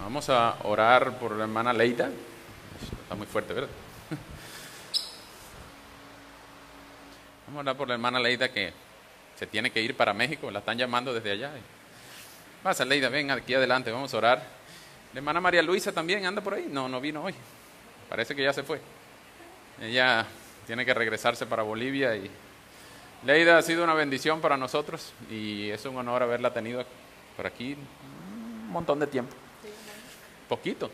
Vamos a orar por la hermana Leida. Está muy fuerte, ¿verdad? Vamos a orar por la hermana Leida que se tiene que ir para México. La están llamando desde allá. Pasa, Leida, ven aquí adelante, vamos a orar. La hermana María Luisa también anda por ahí. No vino hoy. Parece que ya se fue. Ella tiene que regresarse para Bolivia. Y Leida ha sido una bendición para nosotros y es un honor haberla tenido por aquí un montón de tiempo. Poquito,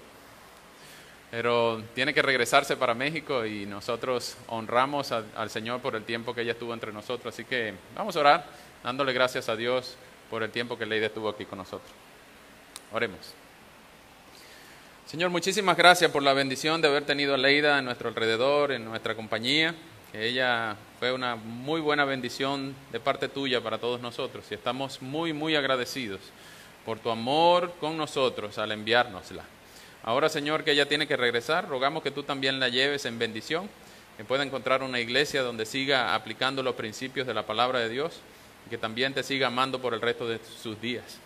pero tiene que regresarse para México y nosotros honramos al Señor por el tiempo que ella estuvo entre nosotros. Así que vamos a orar dándole gracias a Dios por el tiempo que Leida estuvo aquí con nosotros. Oremos. Señor, muchísimas gracias por la bendición de haber tenido a Leida en nuestro alrededor, en nuestra compañía, que ella fue una muy buena bendición de parte tuya para todos nosotros y estamos muy agradecidos por tu amor con nosotros al enviárnosla. Ahora, Señor, que ella tiene que regresar, rogamos que tú también la lleves en bendición, que pueda encontrar una iglesia donde siga aplicando los principios de la palabra de Dios y que también te siga amando por el resto de sus días.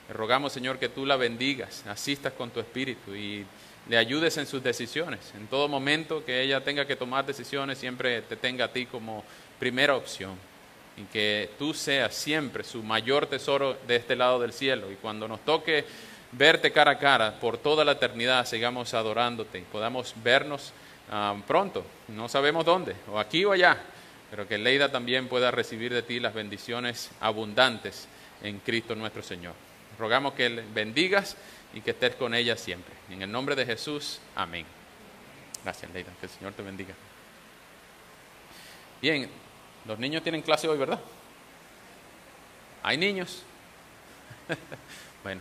Le rogamos, Señor, que tú la bendigas, asistas con tu espíritu y le ayudes en sus decisiones. En todo momento que ella tenga que tomar decisiones, siempre te tenga a ti como primera opción. Y que tú seas siempre su mayor tesoro de este lado del cielo. Y cuando nos toque verte cara a cara por toda la eternidad, sigamos adorándote y podamos vernos pronto. No sabemos dónde, o aquí o allá, pero que Leida también pueda recibir de ti las bendiciones abundantes en Cristo nuestro Señor. Rogamos que le bendigas y que estés con ella siempre. En el nombre de Jesús, amén. Gracias, Leida, que el Señor te bendiga. Bien, los niños tienen clase hoy, ¿verdad? ¿Hay niños? Bueno,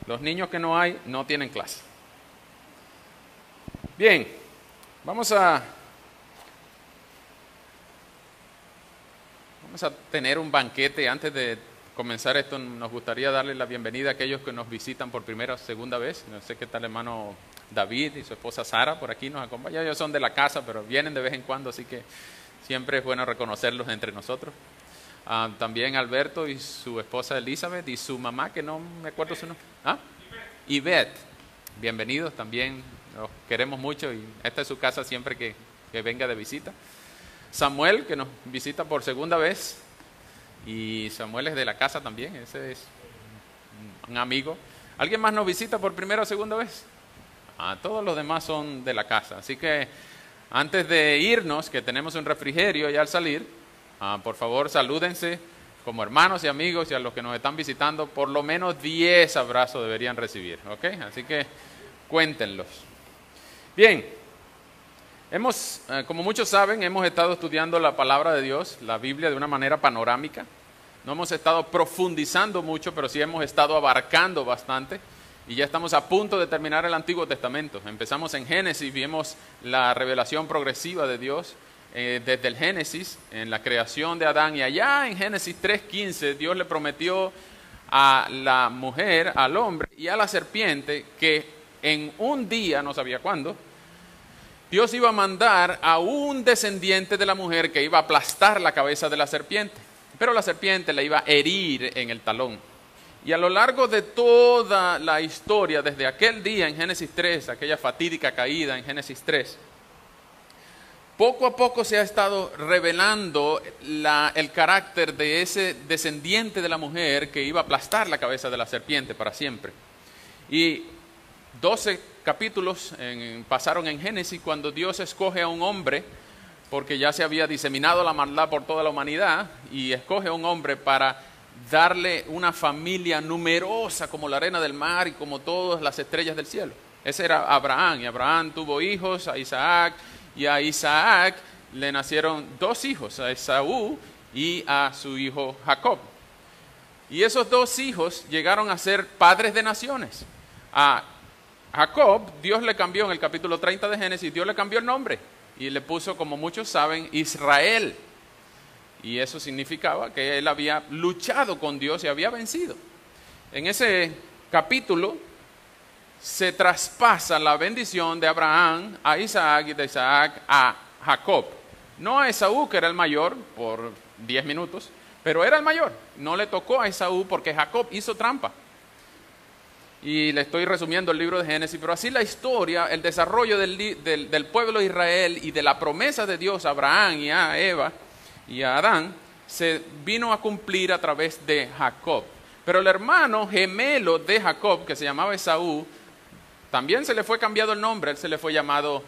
los niños que no hay, no tienen clase. Bien, vamos a tener un banquete. Antes de comenzar esto, nos gustaría darle la bienvenida a aquellos que nos visitan por primera o segunda vez. No sé qué tal, hermano David y su esposa Sara por aquí nos acompañan. Ellos son de la casa, pero vienen de vez en cuando, así que siempre es bueno reconocerlos entre nosotros. También Alberto y su esposa Elizabeth y su mamá, que no me acuerdo su nombre. Ivette. Bienvenidos también, los queremos mucho y esta es su casa siempre que venga de visita. Samuel, que nos visita por segunda vez, y Samuel es de la casa también, ese es un amigo. ¿Alguien más nos visita por primera o segunda vez? Todos los demás son de la casa, así que antes de irnos, que tenemos un refrigerio ya al salir, por favor salúdense como hermanos y amigos, y a los que nos están visitando, por lo menos 10 abrazos deberían recibir, ¿ok? Así que cuéntenlos. Bien, como muchos saben, hemos estado estudiando la palabra de Dios, la Biblia, de una manera panorámica. No hemos estado profundizando mucho, pero sí hemos estado abarcando bastante. Y ya estamos a punto de terminar el Antiguo Testamento. Empezamos en Génesis, vimos la revelación progresiva de Dios desde el Génesis, en la creación de Adán. Y allá en Génesis 3:15, Dios le prometió a la mujer, al hombre y a la serpiente que en un día, no sabía cuándo, Dios iba a mandar a un descendiente de la mujer que iba a aplastar la cabeza de la serpiente. Pero la serpiente le iba a herir en el talón. Y a lo largo de toda la historia, desde aquel día en Génesis 3, aquella fatídica caída en Génesis 3, poco a poco se ha estado revelando el carácter de ese descendiente de la mujer que iba a aplastar la cabeza de la serpiente para siempre. Y 12 capítulos pasaron en Génesis cuando Dios escoge a un hombre, porque ya se había diseminado la maldad por toda la humanidad, y escoge a un hombre para darle una familia numerosa como la arena del mar y como todas las estrellas del cielo. Ese era Abraham, y Abraham tuvo hijos, a Isaac, y a Isaac le nacieron 2 hijos, a Esaú y a su hijo Jacob. Y esos 2 hijos llegaron a ser padres de naciones. A Jacob, Dios le cambió en el capítulo 30 de Génesis, Dios le cambió el nombre y le puso, como muchos saben, Israel. Y eso significaba que él había luchado con Dios y había vencido. En ese capítulo se traspasa la bendición de Abraham a Isaac y de Isaac a Jacob. No a Esaú, que era el mayor, por 10 minutos, pero era el mayor. No le tocó a Esaú porque Jacob hizo trampa. y le estoy resumiendo el libro de Génesis, pero así la historia, el desarrollo del pueblo de Israel y de la promesa de Dios a Abraham y a Eva y a Adán, se vino a cumplir a través de Jacob. Pero el hermano gemelo de Jacob, que se llamaba Esaú, también se le fue cambiado el nombre, él se le fue llamado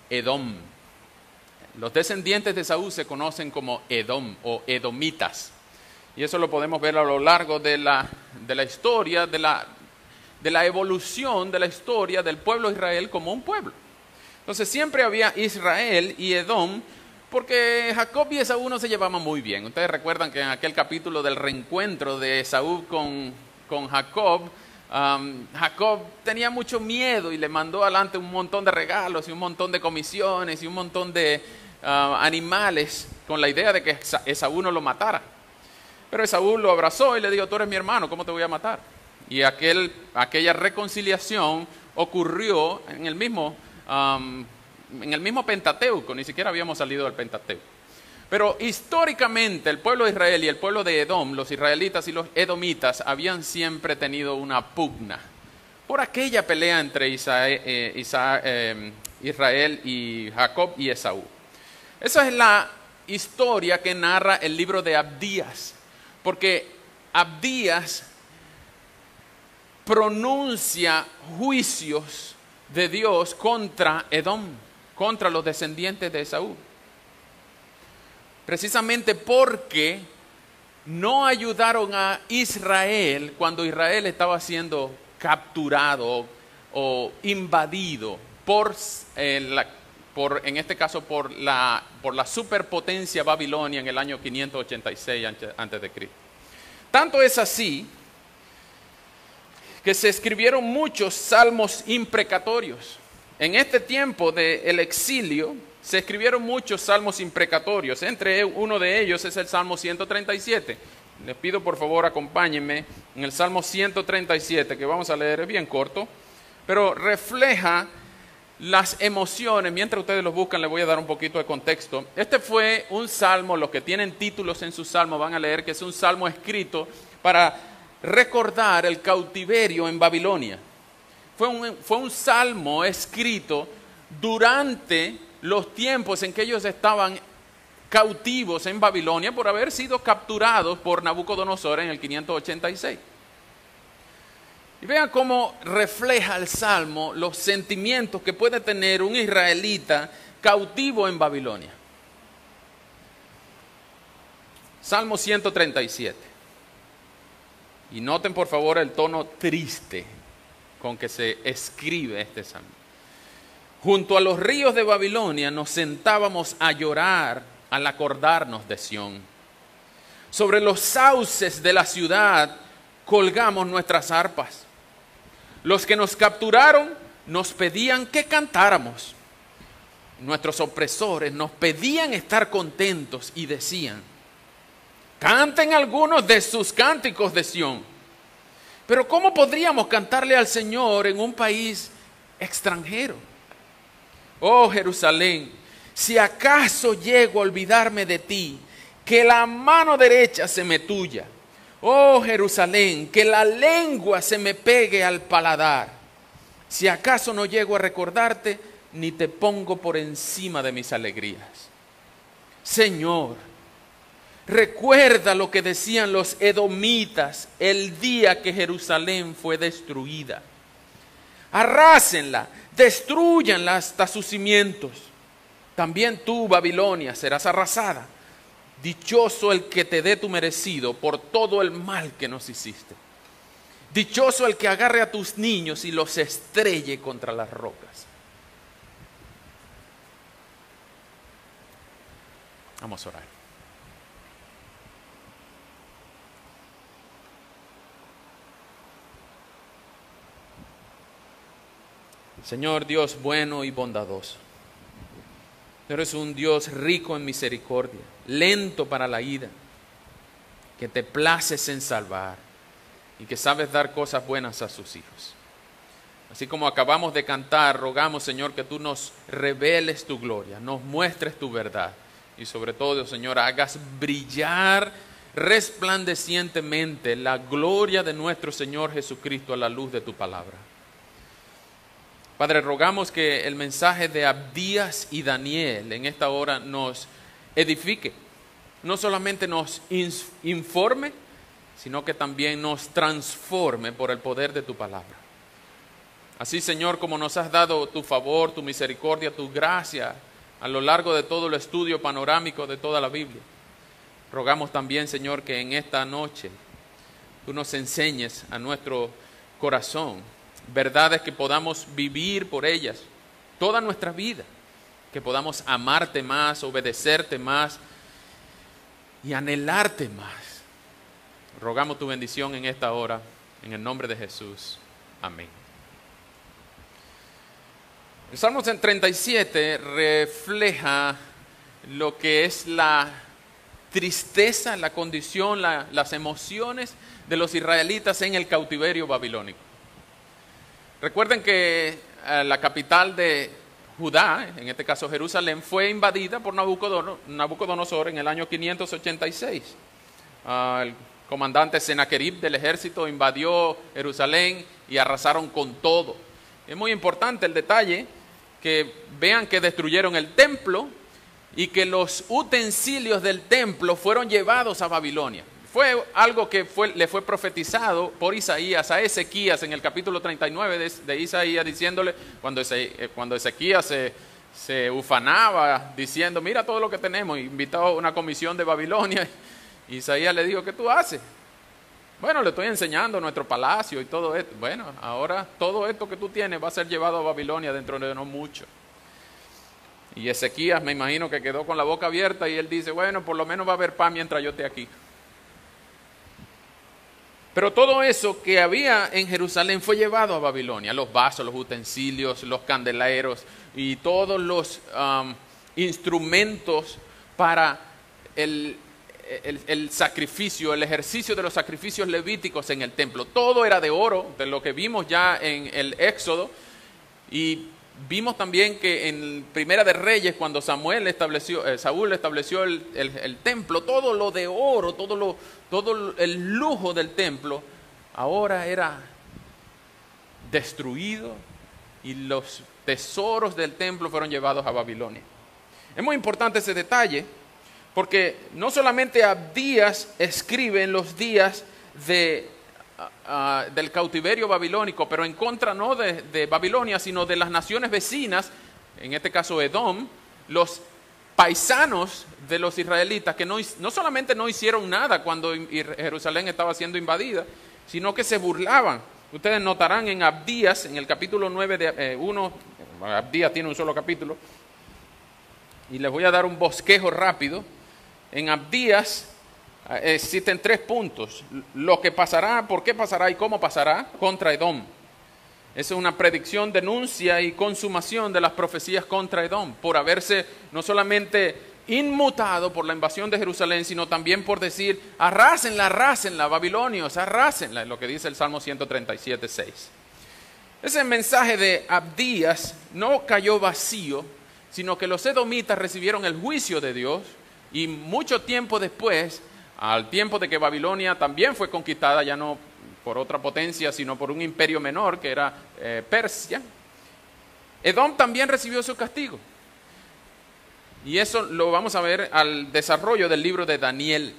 Edom. Los descendientes de Esaú se conocen como Edom o edomitas. Y eso lo podemos ver a lo largo de la historia, de la evolución de la historia del pueblo de Israel como un pueblo. Entonces siempre había Israel y Edom, porque Jacob y Esaú no se llevaban muy bien. Ustedes recuerdan que en aquel capítulo del reencuentro de Esaú con Jacob, Jacob tenía mucho miedo y le mandó adelante un montón de regalos y un montón de comisiones y un montón de animales con la idea de que Esaú no lo matara. Pero Esaú lo abrazó y le dijo: tú eres mi hermano, ¿cómo te voy a matar? Y aquella reconciliación ocurrió en el mismo Pentateuco, ni siquiera habíamos salido del Pentateuco. Pero históricamente el pueblo de Israel y el pueblo de Edom, los israelitas y los edomitas, habían siempre tenido una pugna por aquella pelea entre Israel y Jacob y Esaú. Esa es la historia que narra el libro de Abdías, porque Abdías pronuncia juicios de Dios contra Edom, contra los descendientes de Esaú. Precisamente porque no ayudaron a Israel cuando Israel estaba siendo capturado o invadido en este caso por la superpotencia Babilonia en el año 586 a.C. Tanto es así que se escribieron muchos salmos imprecatorios. En este tiempo del exilio se escribieron muchos salmos imprecatorios. Entre uno de ellos es el Salmo 137. Les pido por favor acompáñenme en el Salmo 137, que vamos a leer, es bien corto, pero refleja las emociones. Mientras ustedes los buscan, les voy a dar un poquito de contexto. Este fue un salmo, los que tienen títulos en su salmo van a leer que es un salmo escrito para recordar el cautiverio en Babilonia. Fue un salmo escrito durante los tiempos en que ellos estaban cautivos en Babilonia por haber sido capturados por Nabucodonosor en el 586. Y vean cómo refleja el Salmo los sentimientos que puede tener un israelita cautivo en Babilonia. Salmo 137. Y noten por favor el tono triste con que se escribe este salmo. Junto a los ríos de Babilonia nos sentábamos a llorar al acordarnos de Sión. Sobre los sauces de la ciudad colgamos nuestras arpas. Los que nos capturaron nos pedían que cantáramos. Nuestros opresores nos pedían estar contentos y decían: canten algunos de sus cánticos de Sión. Pero ¿cómo podríamos cantarle al Señor en un país extranjero? Oh Jerusalén, si acaso llego a olvidarme de ti, que la mano derecha se me tuya. Oh Jerusalén, que la lengua se me pegue al paladar. Si acaso no llego a recordarte, ni te pongo por encima de mis alegrías. Señor, recuerda lo que decían los edomitas el día que Jerusalén fue destruida. Arrásenla, destrúyanla hasta sus cimientos. También tú, Babilonia, serás arrasada. Dichoso el que te dé tu merecido por todo el mal que nos hiciste. Dichoso el que agarre a tus niños y los estrelle contra las rocas. Vamos a orar. Señor Dios bueno y bondadoso, tú eres un Dios rico en misericordia, lento para la ira, que te places en salvar y que sabes dar cosas buenas a sus hijos. Así como acabamos de cantar, rogamos, Señor, que tú nos reveles tu gloria, nos muestres tu verdad y sobre todo, Señor, hagas brillar resplandecientemente la gloria de nuestro Señor Jesucristo a la luz de tu palabra. Padre, rogamos que el mensaje de Abdías y Daniel en esta hora nos edifique, no solamente nos informe, sino que también nos transforme por el poder de tu palabra. Así, Señor, como nos has dado tu favor, tu misericordia, tu gracia a lo largo de todo el estudio panorámico de toda la Biblia, rogamos también, Señor, que en esta noche tú nos enseñes a nuestro corazón verdades que podamos vivir por ellas toda nuestra vida, que podamos amarte más, obedecerte más y anhelarte más. Rogamos tu bendición en esta hora, en el nombre de Jesús. Amén. El Salmo 37 refleja lo que es la tristeza, la condición, las emociones de los israelitas en el cautiverio babilónico. Recuerden que la capital de Judá, en este caso Jerusalén, fue invadida por Nabucodonosor en el año 586. El comandante Sennacherib del ejército invadió Jerusalén y arrasaron con todo. Es muy importante el detalle que vean que destruyeron el templo y que los utensilios del templo fueron llevados a Babilonia. Fue algo que le fue profetizado por Isaías a Ezequías en el capítulo 39 de Isaías, diciéndole, cuando Ezequías se ufanaba diciendo, mira todo lo que tenemos, invitó a una comisión de Babilonia, Isaías le dijo, ¿qué tú haces? Bueno, le estoy enseñando nuestro palacio y todo esto. Bueno, ahora todo esto que tú tienes va a ser llevado a Babilonia dentro de no mucho. Y Ezequías me imagino que quedó con la boca abierta y él dice, bueno, por lo menos va a haber pan mientras yo esté aquí. Pero todo eso que había en Jerusalén fue llevado a Babilonia, los vasos, los utensilios, los candeleros y todos los instrumentos para el sacrificio, el ejercicio de los sacrificios levíticos en el templo. Todo era de oro, de lo que vimos ya en el Éxodo, y vimos también que en Primera de Reyes, cuando Saúl estableció el templo, todo lo de oro, todo el lujo del templo, ahora era destruido y los tesoros del templo fueron llevados a Babilonia. Es muy importante ese detalle, porque no solamente Abdías escribe en los días del cautiverio babilónico, pero en contra no de Babilonia, sino de las naciones vecinas, en este caso Edom, los paisanos de los israelitas, que no solamente no hicieron nada cuando Jerusalén estaba siendo invadida, sino que se burlaban. Ustedes notarán en Abdías, en el capítulo 9 de 1, Abdías tiene un solo capítulo, y les voy a dar un bosquejo rápido. En Abdías existen 3 puntos: lo que pasará, por qué pasará y cómo pasará contra Edom. Esa es una predicción, denuncia y consumación de las profecías contra Edom, por haberse no solamente inmutado por la invasión de Jerusalén, sino también por decir, arrásenla, babilonios, arrásenla, es lo que dice el Salmo 137:6. Ese mensaje de Abdías no cayó vacío, sino que los edomitas recibieron el juicio de Dios, y mucho tiempo después, al tiempo de que Babilonia también fue conquistada, ya no por otra potencia, sino por un imperio menor que era Persia, Edom también recibió su castigo. Y eso lo vamos a ver al desarrollo del libro de Daniel.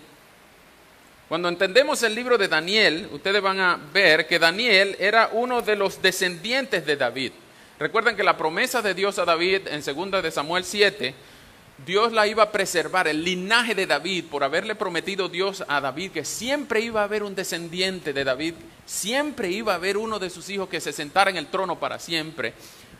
Cuando entendemos el libro de Daniel, ustedes van a ver que Daniel era uno de los descendientes de David. Recuerden que la promesa de Dios a David en 2 de Samuel 7, Dios la iba a preservar, el linaje de David, por haberle prometido Dios a David que siempre iba a haber un descendiente de David, siempre iba a haber uno de sus hijos que se sentara en el trono para siempre.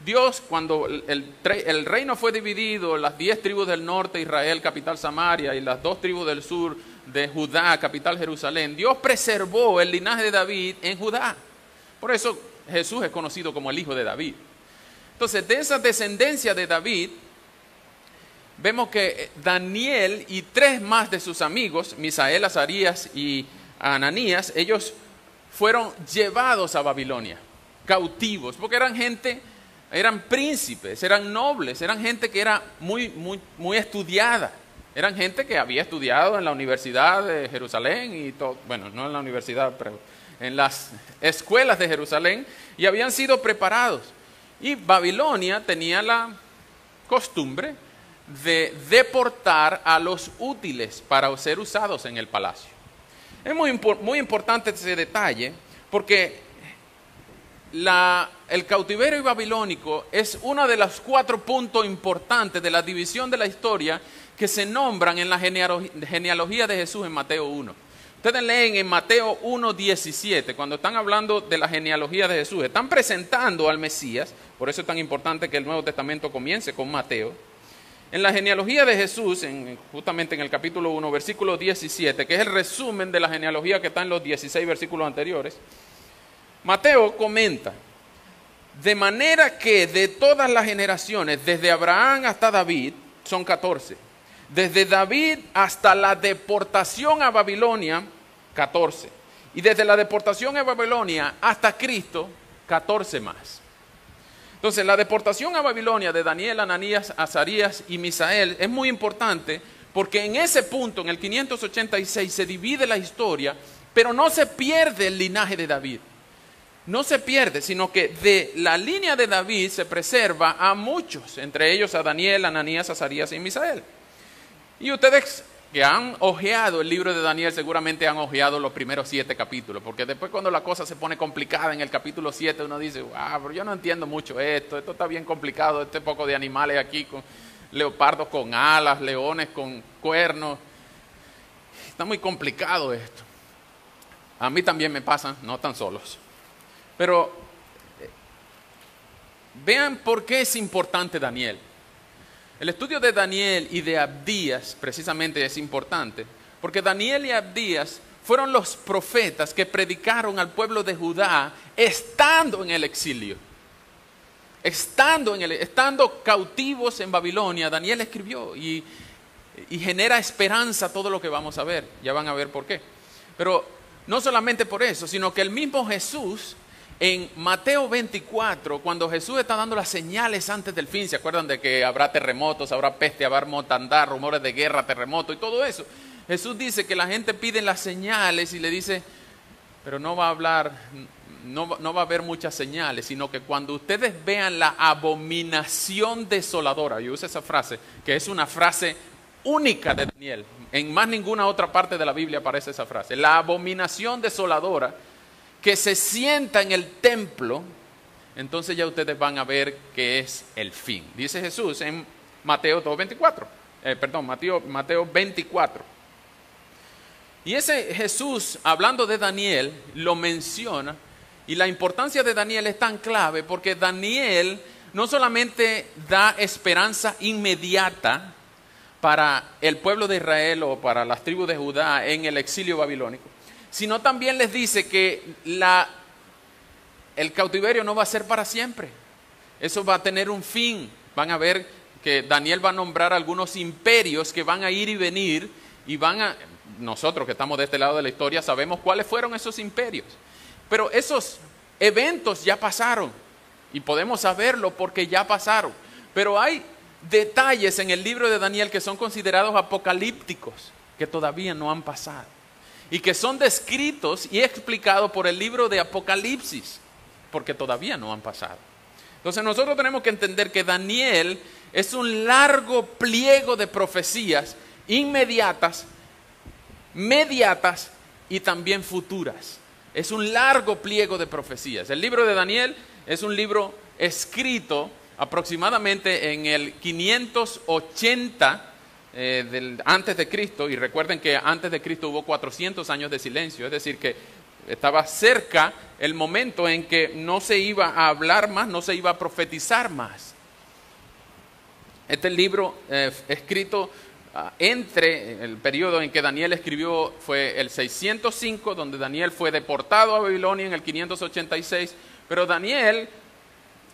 Dios, cuando el reino fue dividido, las 10 tribus del norte, Israel, capital Samaria, y las 2 tribus del sur de Judá, capital Jerusalén, Dios preservó el linaje de David en Judá. Por eso Jesús es conocido como el hijo de David. Entonces, de esa descendencia de David, vemos que Daniel y 3 más de sus amigos, Misael, Azarías y Ananías, ellos fueron llevados a Babilonia, cautivos, porque eran príncipes, eran nobles, eran gente que era muy estudiada. Eran gente que había estudiado en la Universidad de Jerusalén y todo, bueno, no en la universidad, pero en las escuelas de Jerusalén, y habían sido preparados. Y Babilonia tenía la costumbre de deportar a los útiles para ser usados en el palacio. Es muy importante ese detalle porque el cautiverio babilónico es uno de los 4 puntos importantes de la división de la historia que se nombran en la genealogía de Jesús en Mateo 1. Ustedes leen en Mateo 1:17, cuando están hablando de la genealogía de Jesús, están presentando al Mesías, por eso es tan importante que el Nuevo Testamento comience con Mateo. En la genealogía de Jesús, justamente en el capítulo 1, versículo 17, que es el resumen de la genealogía que está en los 16 versículos anteriores, Mateo comenta: de manera que de todas las generaciones, desde Abraham hasta David, son 14. Desde David hasta la deportación a Babilonia, 14. Y desde la deportación a Babilonia hasta Cristo, 14 más. Entonces, la deportación a Babilonia de Daniel, Ananías, Azarías y Misael es muy importante porque en ese punto, en el 586, se divide la historia, pero no se pierde el linaje de David. No se pierde, sino que de la línea de David se preserva a muchos, entre ellos a Daniel, Ananías, Azarías y Misael. Y ustedes que han hojeado el libro de Daniel seguramente han hojeado los primeros 7 capítulos, porque después cuando la cosa se pone complicada en el capítulo 7 uno dice, pero yo no entiendo mucho esto está bien complicado, este poco de animales aquí, con leopardos con alas, leones con cuernos, está muy complicado esto. A mí también me pasa, no tan solos. Pero vean por qué es importante Daniel. El estudio de Daniel y de Abdías precisamente es importante, porque Daniel y Abdías fueron los profetas que predicaron al pueblo de Judá estando en el exilio. Estando cautivos en Babilonia, Daniel escribió y genera esperanza todo lo que vamos a ver. Ya van a ver por qué. Pero no solamente por eso, sino que el mismo Jesús, en Mateo 24, cuando Jesús está dando las señales antes del fin, ¿se acuerdan de que habrá terremotos, habrá peste, habrá mortandad, rumores de guerra, terremoto y todo eso? Jesús dice que la gente pide las señales y le dice, pero no va a hablar, no va a haber muchas señales, sino que cuando ustedes vean la abominación desoladora, yo uso esa frase, que es una frase única de Daniel, en más ninguna otra parte de la Biblia aparece esa frase, la abominación desoladora, que se sienta en el templo, entonces ya ustedes van a ver que es el fin. Dice Jesús en Mateo 2:24, Mateo 24. Y ese Jesús, hablando de Daniel, lo menciona, y la importancia de Daniel es tan clave porque Daniel no solamente da esperanza inmediata para el pueblo de Israel o para las tribus de Judá en el exilio babilónico, sino también les dice que el cautiverio no va a ser para siempre. Eso va a tener un fin. Van a ver que Daniel va a nombrar algunos imperios que van a ir y venir y nosotros que estamos de este lado de la historia sabemos cuáles fueron esos imperios. Pero esos eventos ya pasaron y podemos saberlo porque ya pasaron. Pero hay detalles en el libro de Daniel que son considerados apocalípticos, que todavía no han pasado. Y que son descritos y explicados por el libro de Apocalipsis, porque todavía no han pasado. Entonces nosotros tenemos que entender que Daniel es un largo pliego de profecías inmediatas, mediatas y también futuras. Es un largo pliego de profecías. El libro de Daniel es un libro escrito aproximadamente en el 580 antes de Cristo, y recuerden que antes de Cristo hubo 400 años de silencio, es decir que estaba cerca el momento en que no se iba a hablar más, no se iba a profetizar más. Este libro escrito entre el periodo en que Daniel escribió fue el 605, donde Daniel fue deportado a Babilonia en el 586, pero Daniel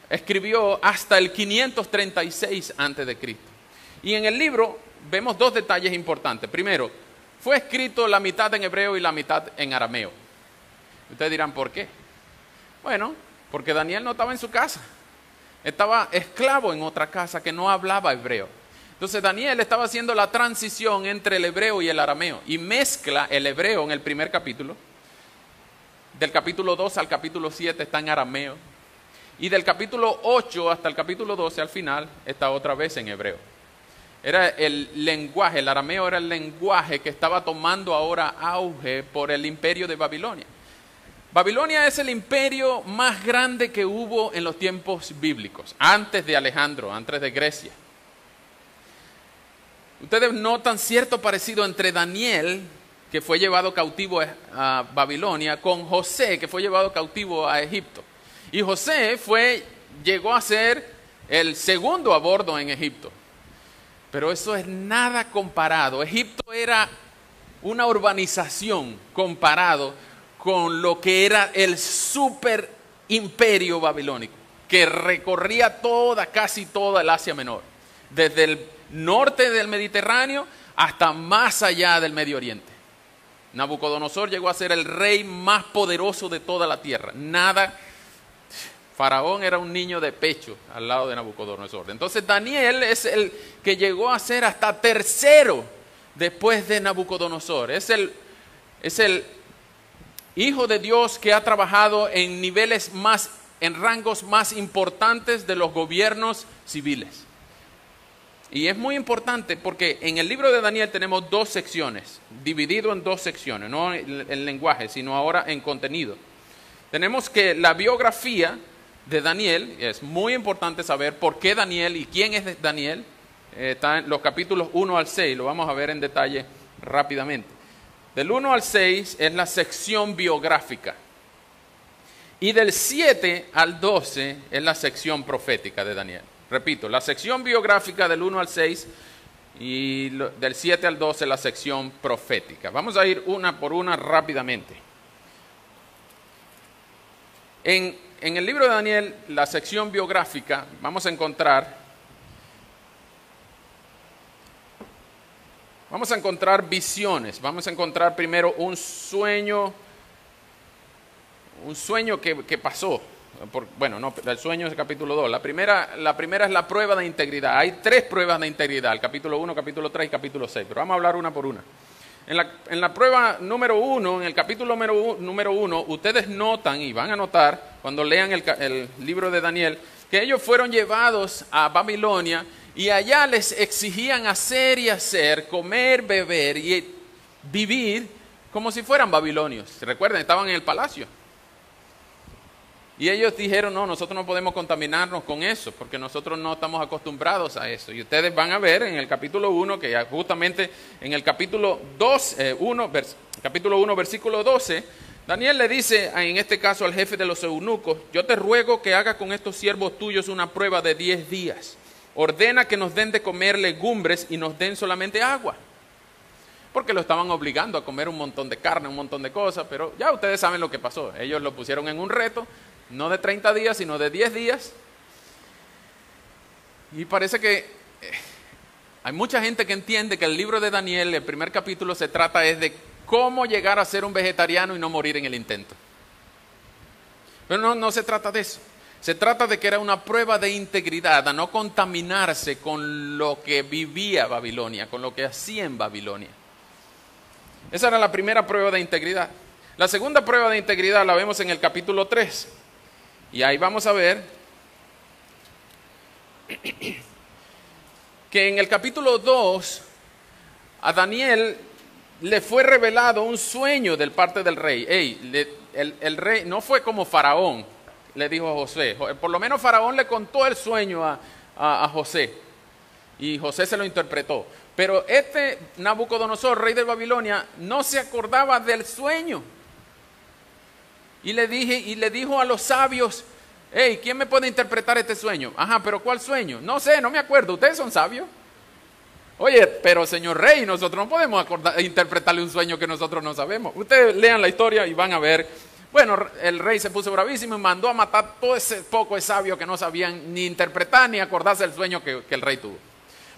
escribió hasta el 536 antes de Cristo. Y en el libro vemos 2 detalles importantes. Primero, fue escrito la mitad en hebreo y la mitad en arameo. Ustedes dirán, ¿por qué? Bueno, porque Daniel no estaba en su casa. Estaba esclavo en otra casa que no hablaba hebreo. Entonces Daniel estaba haciendo la transición entre el hebreo y el arameo y mezcla el hebreo en el primer capítulo. Del capítulo 2 al capítulo 7 está en arameo. Y del capítulo 8 hasta el capítulo 12 al final está otra vez en hebreo. Era el lenguaje, el arameo era el lenguaje que estaba tomando ahora auge por el imperio de Babilonia. Babilonia es el imperio más grande que hubo en los tiempos bíblicos, antes de Alejandro, antes de Grecia. Ustedes notan cierto parecido entre Daniel, que fue llevado cautivo a Babilonia, con José, que fue llevado cautivo a Egipto. Y José llegó a ser el segundo a bordo en Egipto. Pero eso es nada comparado. Egipto era una urbanización comparado con lo que era el super imperio babilónico, que recorría casi toda el Asia Menor, desde el norte del Mediterráneo hasta más allá del Medio Oriente. Nabucodonosor llegó a ser el rey más poderoso de toda la tierra. Faraón era un niño de pecho al lado de Nabucodonosor. Entonces Daniel es el que llegó a ser hasta tercero después de Nabucodonosor. Es el hijo de Dios que ha trabajado en en rangos más importantes de los gobiernos civiles. Y es muy importante porque en el libro de Daniel tenemos dos secciones, dividido en dos secciones, no en lenguaje, sino ahora en contenido. Tenemos que la biografía de Daniel, es muy importante saber por qué Daniel y quién es Daniel, está en los capítulos 1 al 6, lo vamos a ver en detalle rápidamente. Del 1 al 6 es la sección biográfica. Y del 7 al 12 es la sección profética de Daniel. Repito, la sección biográfica del 1 al 6 y del 7 al 12 la sección profética. Vamos a ir una por una rápidamente. En el libro de Daniel, la sección biográfica, vamos a encontrar visiones. Vamos a encontrar primero un sueño que pasó. El sueño es el capítulo 2. La primera es la prueba de integridad. Hay 3 pruebas de integridad, el capítulo 1, capítulo 3 y capítulo 6, pero vamos a hablar una por una. En la prueba número 1, en el capítulo número 1, ustedes notan y van a notar cuando lean el libro de Daniel, que ellos fueron llevados a Babilonia y allá les exigían hacer y hacer, comer, beber y vivir como si fueran babilonios. Recuerden, estaban en el palacio. Y ellos dijeron, no, nosotros no podemos contaminarnos con eso, porque nosotros no estamos acostumbrados a eso. Y ustedes van a ver en el capítulo 1, que justamente en el capítulo 1, versículo 12, Daniel le dice, en este caso al jefe de los eunucos, yo te ruego que haga con estos siervos tuyos una prueba de 10 días. Ordena que nos den de comer legumbres y nos den solamente agua. Porque lo estaban obligando a comer un montón de carne, un montón de cosas, pero ya ustedes saben lo que pasó. Ellos lo pusieron en un reto, no de 30 días, sino de 10 días. Y parece que hay mucha gente que entiende que el libro de Daniel, el primer capítulo, se trata es de cómo llegar a ser un vegetariano y no morir en el intento. Pero no se trata de eso. Se trata de que era una prueba de integridad, a no contaminarse con lo que vivía Babilonia, con lo que hacía en Babilonia. Esa era la primera prueba de integridad. La segunda prueba de integridad la vemos en el capítulo 3. Y ahí vamos a ver que en el capítulo 2 a Daniel le fue revelado un sueño del parte del rey. El rey no fue como Faraón, le dijo a José. Por lo menos Faraón le contó el sueño a José y José se lo interpretó. Pero Nabucodonosor, rey de Babilonia, no se acordaba del sueño. Y le dijo a los sabios, ¿quién me puede interpretar este sueño? Ajá, pero ¿cuál sueño? No sé, no me acuerdo, ¿ustedes son sabios? Oye, pero señor rey, nosotros no podemos interpretarle un sueño que nosotros no sabemos. Ustedes lean la historia y van a ver. Bueno, el rey se puso bravísimo y mandó a matar todo ese poco de sabios que no sabían ni interpretar ni acordarse del sueño que el rey tuvo.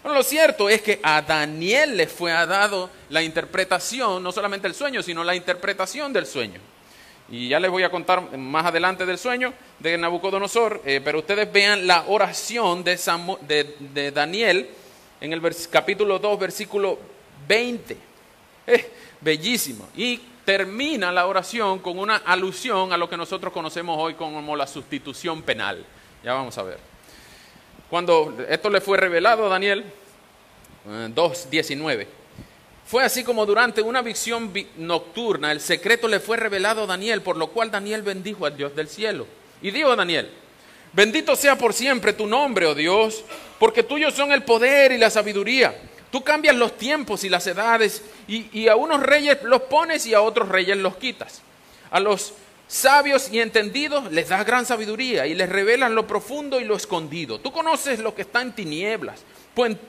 Bueno, lo cierto es que a Daniel le fue dado la interpretación, no solamente el sueño, sino la interpretación del sueño. Y ya les voy a contar más adelante del sueño de Nabucodonosor, pero ustedes vean la oración de Daniel en el capítulo 2, versículo 20. Bellísimo. Y termina la oración con una alusión a lo que nosotros conocemos hoy como la sustitución penal. Ya vamos a ver. Cuando esto le fue revelado a Daniel, 2:19. Fue así como durante una visión nocturna el secreto le fue revelado a Daniel, por lo cual Daniel bendijo al Dios del cielo. Y dijo Daniel: bendito sea por siempre tu nombre, oh Dios, porque tuyos son el poder y la sabiduría. Tú cambias los tiempos y las edades, y a unos reyes los pones y a otros reyes los quitas. A los sabios y entendidos les das gran sabiduría y les revelas lo profundo y lo escondido. Tú conoces lo que está en tinieblas,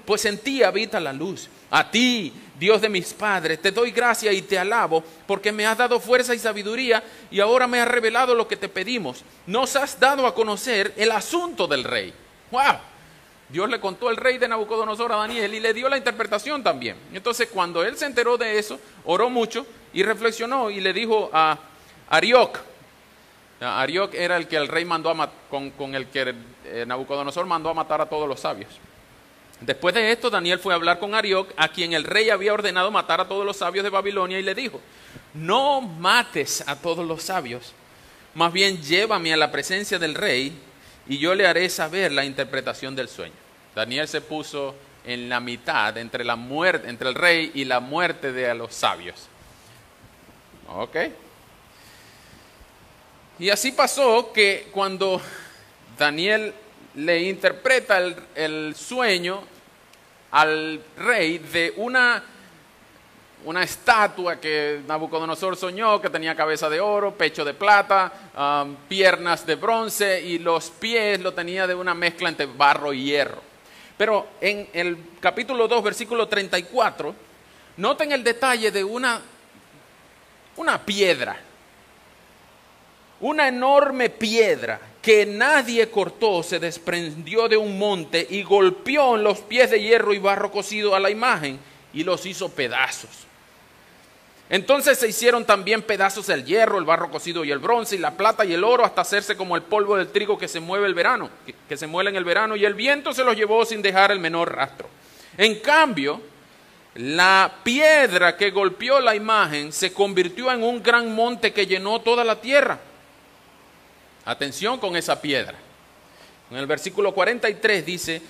pues en ti habita la luz. A ti, Dios de mis padres, te doy gracia y te alabo, porque me has dado fuerza y sabiduría, y ahora me has revelado lo que te pedimos. Nos has dado a conocer el asunto del rey. ¡Wow! Dios le contó al rey de Nabucodonosor a Daniel y le dio la interpretación también. Entonces, cuando él se enteró de eso, oró mucho y reflexionó y le dijo a Arioc. Arioc era el que el rey mandó con el que Nabucodonosor mandó a matar a todos los sabios. Después de esto, Daniel fue a hablar con Arioc, a quien el rey había ordenado matar a todos los sabios de Babilonia, y le dijo: no mates a todos los sabios, más bien llévame a la presencia del rey y yo le haré saber la interpretación del sueño. Daniel se puso en la mitad entre el rey y la muerte de los sabios. ¿Ok? Y así pasó que cuando Daniel le interpreta el sueño al rey de una estatua que Nabucodonosor soñó, que tenía cabeza de oro, pecho de plata, piernas de bronce, y los pies lo tenía de una mezcla entre barro y hierro. Pero en el capítulo 2, versículo 34, noten el detalle de una piedra, una enorme piedra que nadie cortó, se desprendió de un monte y golpeó en los pies de hierro y barro cocido a la imagen y los hizo pedazos. Entonces se hicieron también pedazos el hierro, el barro cocido y el bronce, y la plata y el oro, hasta hacerse como el polvo del trigo que se mueve el verano, que se muele en el verano, y el viento se los llevó sin dejar el menor rastro. En cambio, la piedra que golpeó la imagen se convirtió en un gran monte que llenó toda la tierra. Atención con esa piedra. En el versículo 43 dice: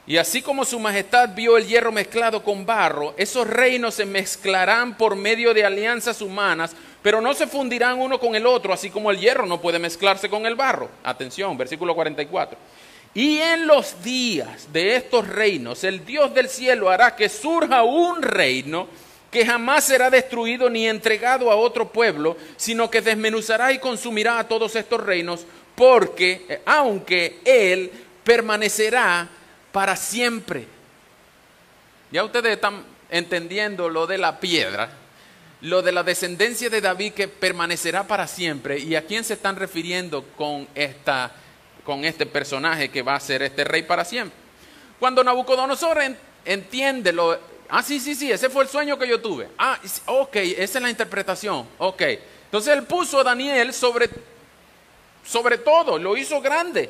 y así como su majestad vio el hierro mezclado con barro, esos reinos se mezclarán por medio de alianzas humanas, pero no se fundirán uno con el otro, así como el hierro no puede mezclarse con el barro. Atención, versículo 44. Y en los días de estos reinos, el Dios del cielo hará que surja un reino que jamás será destruido ni entregado a otro pueblo, sino que desmenuzará y consumirá a todos estos reinos, porque aunque él permanecerá para siempre. Ya ustedes están entendiendo lo de la piedra, lo de la descendencia de David que permanecerá para siempre, y a quién se están refiriendo con este personaje que va a ser este rey para siempre. Cuando Nabucodonosor entiende sí, ese fue el sueño que yo tuve. Ok, esa es la interpretación. Ok, entonces él puso a Daniel sobre todo, lo hizo grande.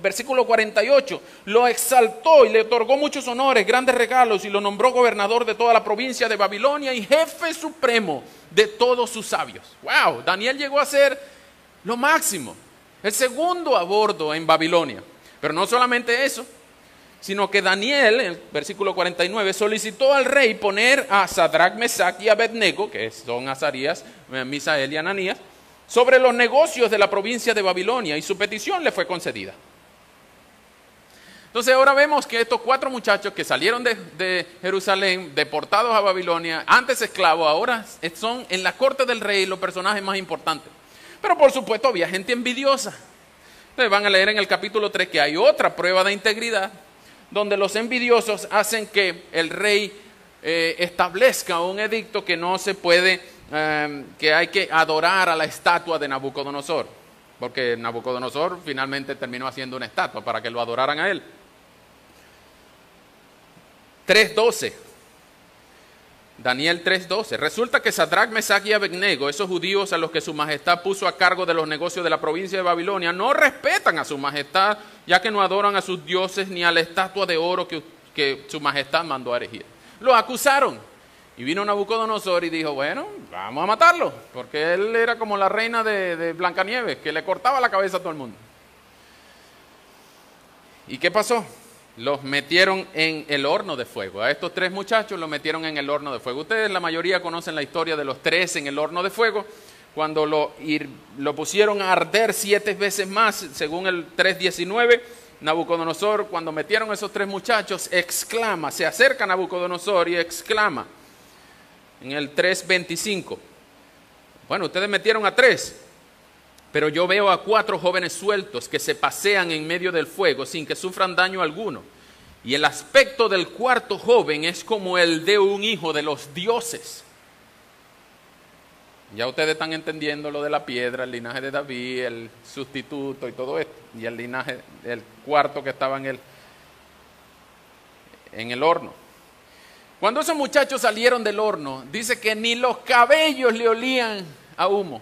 Versículo 48, lo exaltó y le otorgó muchos honores, grandes regalos, y lo nombró gobernador de toda la provincia de Babilonia y jefe supremo de todos sus sabios. Wow, Daniel llegó a ser lo máximo, el segundo a bordo en Babilonia. Pero no solamente eso, sino que Daniel, en el versículo 49, solicitó al rey poner a Sadrach, Mesach y Abednego, que son Azarías, Misael y Ananías, sobre los negocios de la provincia de Babilonia, y su petición le fue concedida. Entonces ahora vemos que estos 4 muchachos que salieron de Jerusalén, deportados a Babilonia, antes esclavos, ahora son en la corte del rey los personajes más importantes. Pero por supuesto había gente envidiosa. Entonces van a leer en el capítulo 3 que hay otra prueba de integridad, donde los envidiosos hacen que el rey establezca un edicto que no se puede, que hay que adorar a la estatua de Nabucodonosor, porque Nabucodonosor finalmente terminó haciendo una estatua para que lo adoraran a él. 3:12, Daniel 3:12. Resulta que Sadrach, Mesach y Abednego, esos judíos a los que su majestad puso a cargo de los negocios de la provincia de Babilonia, no respetan a su majestad, ya que no adoran a sus dioses ni a la estatua de oro que que su majestad mandó a erigir. Lo acusaron. Y vino Nabucodonosor y dijo, bueno, vamos a matarlo, porque él era como la reina de Blancanieves, que le cortaba la cabeza a todo el mundo. ¿Y qué pasó? Los metieron en el horno de fuego. A estos 3 muchachos los metieron en el horno de fuego. Ustedes, la mayoría, conocen la historia de los 3 en el horno de fuego, cuando lo pusieron a arder 7 veces más, según el 3:19. Nabucodonosor, cuando metieron a esos 3 muchachos, exclama, se acerca a Nabucodonosor y exclama, en el 3:25, bueno, ustedes metieron a 3, pero yo veo a 4 jóvenes sueltos que se pasean en medio del fuego sin que sufran daño alguno. Y el aspecto del 4.º joven es como el de un hijo de los dioses. Ya ustedes están entendiendo lo de la piedra, el linaje de David, el sustituto y todo esto. Y el linaje del 4.º que estaba en el horno. Cuando esos muchachos salieron del horno, dice que ni los cabellos le olían a humo.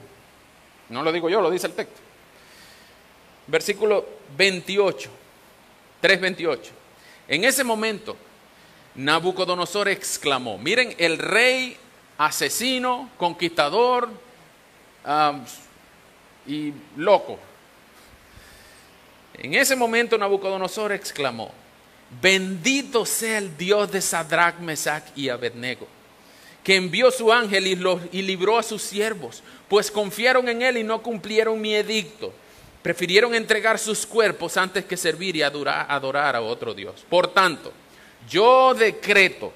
No lo digo yo, lo dice el texto. Versículo 28, 3:28. En ese momento, Nabucodonosor exclamó, miren, el rey asesino, conquistador y loco. En ese momento Nabucodonosor exclamó, bendito sea el Dios de Sadrach, Mesach y Abednego, que envió su ángel y libró a sus siervos, pues confiaron en él y no cumplieron mi edicto. Prefirieron entregar sus cuerpos antes que servir y adorar a otro Dios. Por tanto, yo decreto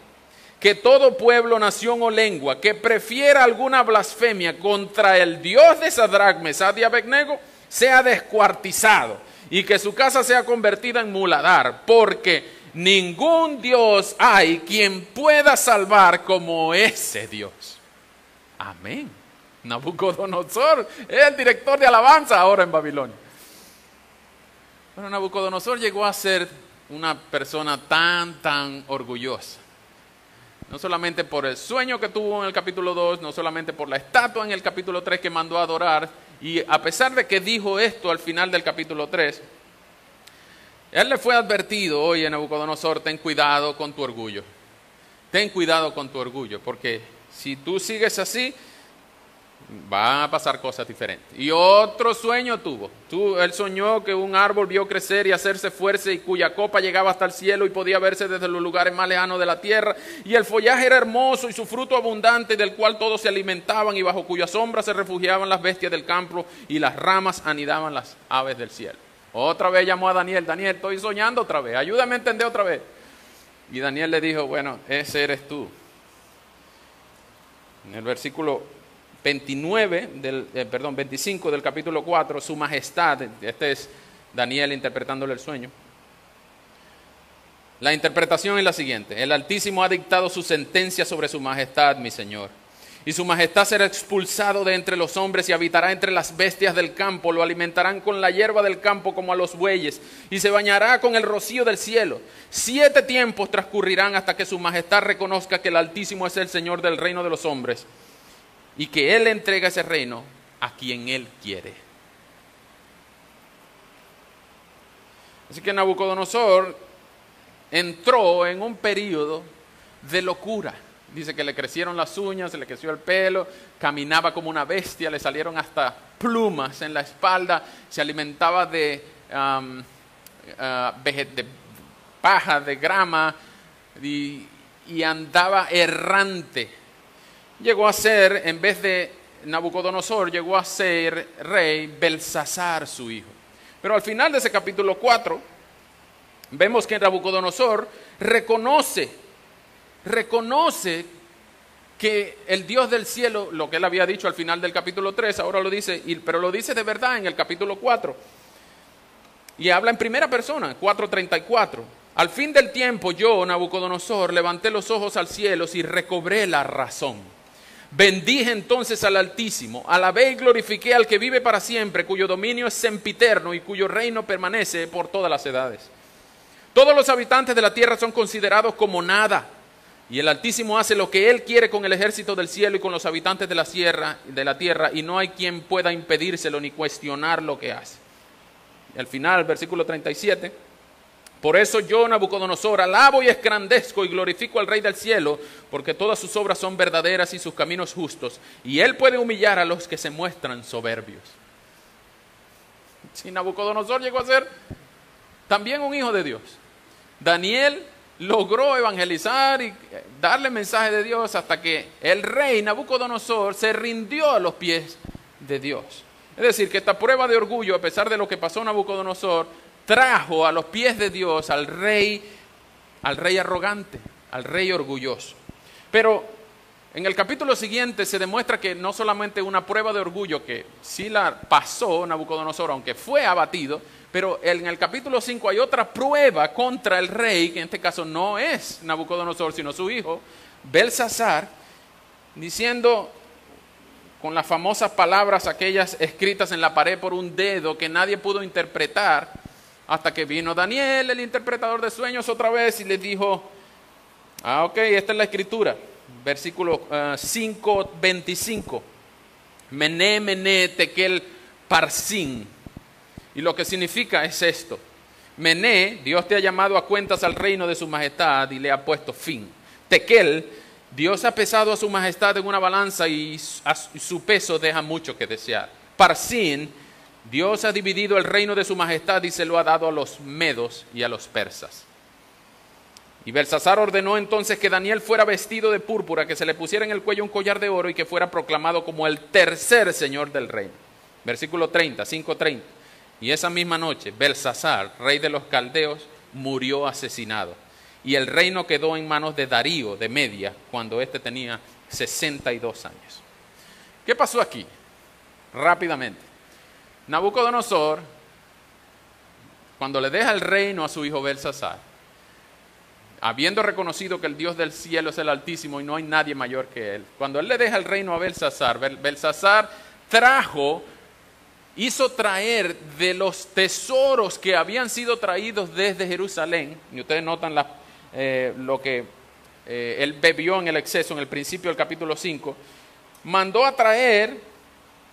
que todo pueblo, nación o lengua que prefiera alguna blasfemia contra el Dios de Sadrach, Mesach y Abednego sea descuartizado y que su casa sea convertida en muladar, porque ningún Dios hay quien pueda salvar como ese Dios. Amén. Nabucodonosor es el director de alabanza ahora en Babilonia. Bueno, Nabucodonosor llegó a ser una persona tan orgullosa. No solamente por el sueño que tuvo en el capítulo 2, no solamente por la estatua en el capítulo 3 que mandó a adorar, y a pesar de que dijo esto al final del capítulo 3, él le fue advertido, oye Nabucodonosor, ten cuidado con tu orgullo. Ten cuidado con tu orgullo, porque si tú sigues así, van a pasar cosas diferentes. Y otro sueño tuvo. Él soñó que un árbol vio crecer y hacerse fuerte y cuya copa llegaba hasta el cielo y podía verse desde los lugares más lejanos de la tierra. Y el follaje era hermoso y su fruto abundante, del cual todos se alimentaban y bajo cuya sombra se refugiaban las bestias del campo y las ramas anidaban las aves del cielo. Otra vez llamó a Daniel. Daniel, estoy soñando otra vez. Ayúdame a entender otra vez. Y Daniel le dijo, bueno, ese eres tú. En el versículo 25 del capítulo 4, su majestad, este es Daniel interpretándole el sueño. La interpretación es la siguiente: el Altísimo ha dictado su sentencia sobre su majestad, mi señor. Y su majestad será expulsado de entre los hombres y habitará entre las bestias del campo. Lo alimentarán con la hierba del campo como a los bueyes y se bañará con el rocío del cielo. 7 tiempos transcurrirán hasta que su majestad reconozca que el Altísimo es el Señor del reino de los hombres y que Él entrega ese reino a quien Él quiere. Así que Nabucodonosor entró en un periodo de locura. Dice que le crecieron las uñas, se le creció el pelo, caminaba como una bestia, le salieron hasta plumas en la espalda, se alimentaba de paja, de grama y andaba errante. Llegó a ser, en vez de Nabucodonosor, llegó a ser rey Belsasar, su hijo. Pero al final de ese capítulo 4, vemos que Nabucodonosor reconoce que el Dios del cielo, lo que él había dicho al final del capítulo 3, ahora lo dice, pero lo dice de verdad en el capítulo 4. Y habla en primera persona, 4:34. Al fin del tiempo yo, Nabucodonosor, levanté los ojos al cielo y recobré la razón. Bendije entonces al Altísimo, alabé y glorifiqué al que vive para siempre, cuyo dominio es sempiterno y cuyo reino permanece por todas las edades. Todos los habitantes de la tierra son considerados como nada, y el Altísimo hace lo que Él quiere con el ejército del cielo y con los habitantes de la tierra, y no hay quien pueda impedírselo ni cuestionar lo que hace. Y al final, versículo 37, Por eso yo, Nabucodonosor, alabo y esgrandezco y glorifico al Rey del cielo, porque todas sus obras son verdaderas y sus caminos justos, y él puede humillar a los que se muestran soberbios. Si Nabucodonosor llegó a ser también un hijo de Dios, Daniel logró evangelizar y darle mensaje de Dios hasta que el rey Nabucodonosor se rindió a los pies de Dios. Es decir, que esta prueba de orgullo, a pesar de lo que pasó Nabucodonosor, trajo a los pies de Dios al rey arrogante, al rey orgulloso. Pero en el capítulo siguiente se demuestra que no solamente una prueba de orgullo, que sí la pasó Nabucodonosor, aunque fue abatido, pero en el capítulo 5 hay otra prueba contra el rey, que en este caso no es Nabucodonosor, sino su hijo, Belsasar, diciendo con las famosas palabras aquellas escritas en la pared por un dedo que nadie pudo interpretar, hasta que vino Daniel, el interpretador de sueños, otra vez y les dijo, ok, esta es la escritura, versículo 5:25, Mené, Mené, Tekel, Parsin. Y lo que significa es esto: Mené, Dios te ha llamado a cuentas al reino de su majestad y le ha puesto fin. Tekel, Dios ha pesado a su majestad en una balanza y su peso deja mucho que desear. Parsin, Dios ha dividido el reino de su majestad y se lo ha dado a los medos y a los persas. Y Belsasar ordenó entonces que Daniel fuera vestido de púrpura, que se le pusiera en el cuello un collar de oro y que fuera proclamado como el tercer señor del reino. Versículo 30, 5:30. Y esa misma noche, Belsasar, rey de los caldeos, murió asesinado. Y el reino quedó en manos de Darío de Media, cuando éste tenía 62 años. ¿Qué pasó aquí? Rápidamente. Nabucodonosor, cuando le deja el reino a su hijo Belsasar, habiendo reconocido que el Dios del cielo es el Altísimo y no hay nadie mayor que él, cuando él le deja el reino a Belsasar, Belsasar hizo traer de los tesoros que habían sido traídos desde Jerusalén, y ustedes notan lo que él bebió en el exceso en el principio del capítulo 5, mandó a traer,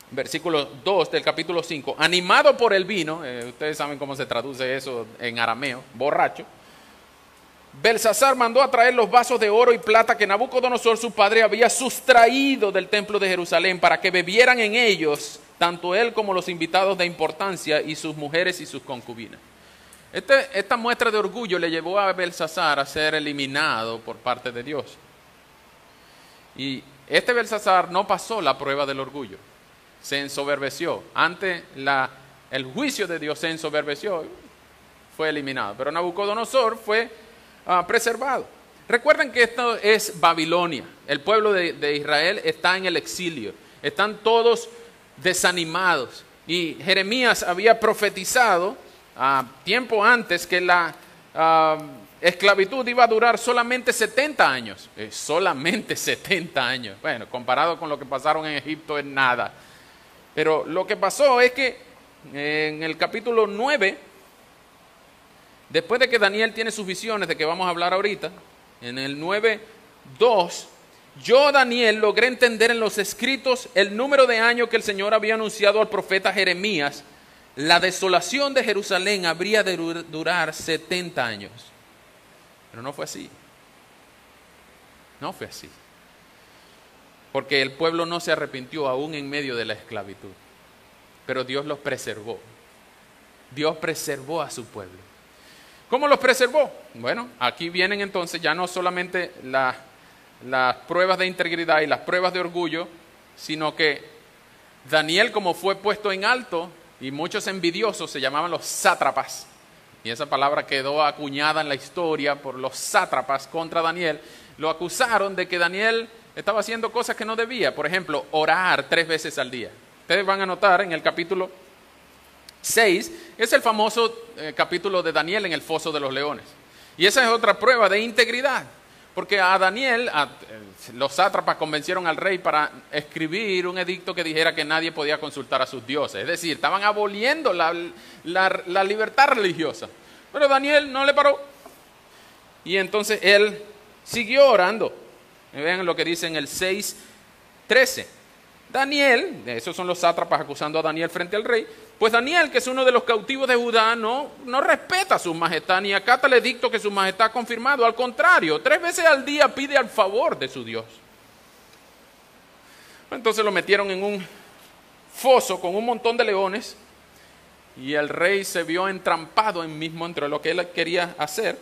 versículo 2 del capítulo 5, animado por el vino, ustedes saben cómo se traduce eso en arameo, borracho. Belsasar mandó a traer los vasos de oro y plata que Nabucodonosor su padre había sustraído del templo de Jerusalén para que bebieran en ellos tanto él como los invitados de importancia y sus mujeres y sus concubinas. Esta muestra de orgullo le llevó a Belsasar a ser eliminado por parte de Dios. Y este Belsasar no pasó la prueba del orgullo, se ensoberbeció. Ante el juicio de Dios se ensoberbeció, fue eliminado. Pero Nabucodonosor fue preservado. Recuerden que esto es Babilonia. El pueblo de Israel está en el exilio. Están todos desanimados. Y Jeremías había profetizado tiempo antes que la esclavitud iba a durar solamente 70 años. Solamente 70 años. Bueno, comparado con lo que pasaron en Egipto es nada. Pero lo que pasó es que en el capítulo 9, después de que Daniel tiene sus visiones de que vamos a hablar ahorita, en el 9:2, yo, Daniel, logré entender en los escritos el número de años que el Señor había anunciado al profeta Jeremías. La desolación de Jerusalén habría de durar 70 años. Pero no fue así. No fue así. Porque el pueblo no se arrepintió aún en medio de la esclavitud. Pero Dios los preservó. Dios preservó a su pueblo. ¿Cómo los preservó? Bueno, aquí vienen entonces ya no solamente las pruebas de integridad y las pruebas de orgullo, sino que Daniel, como fue puesto en alto, y muchos envidiosos se llamaban los sátrapas, y esa palabra quedó acuñada en la historia por los sátrapas contra Daniel, lo acusaron de que Daniel estaba haciendo cosas que no debía. Por ejemplo, orar 3 veces al día. Ustedes van a notar en el capítulo 6, es el famoso capítulo de Daniel en el foso de los leones. Y esa es otra prueba de integridad, porque a Daniel, los sátrapas convencieron al rey para escribir un edicto que dijera que nadie podía consultar a sus dioses. Es decir, estaban aboliendo la libertad religiosa. Pero Daniel no le paró. Y entonces él siguió orando. Vean lo que dice en el 6:13. Daniel, esos son los sátrapas acusando a Daniel frente al rey. pues Daniel, que es uno de los cautivos de Judá, no respeta a su majestad, ni acata el edicto que su majestad ha confirmado. Al contrario, 3 veces al día pide al favor de su Dios. Entonces lo metieron en un foso con un montón de leones, y el rey se vio entrampado entre lo que él quería hacer.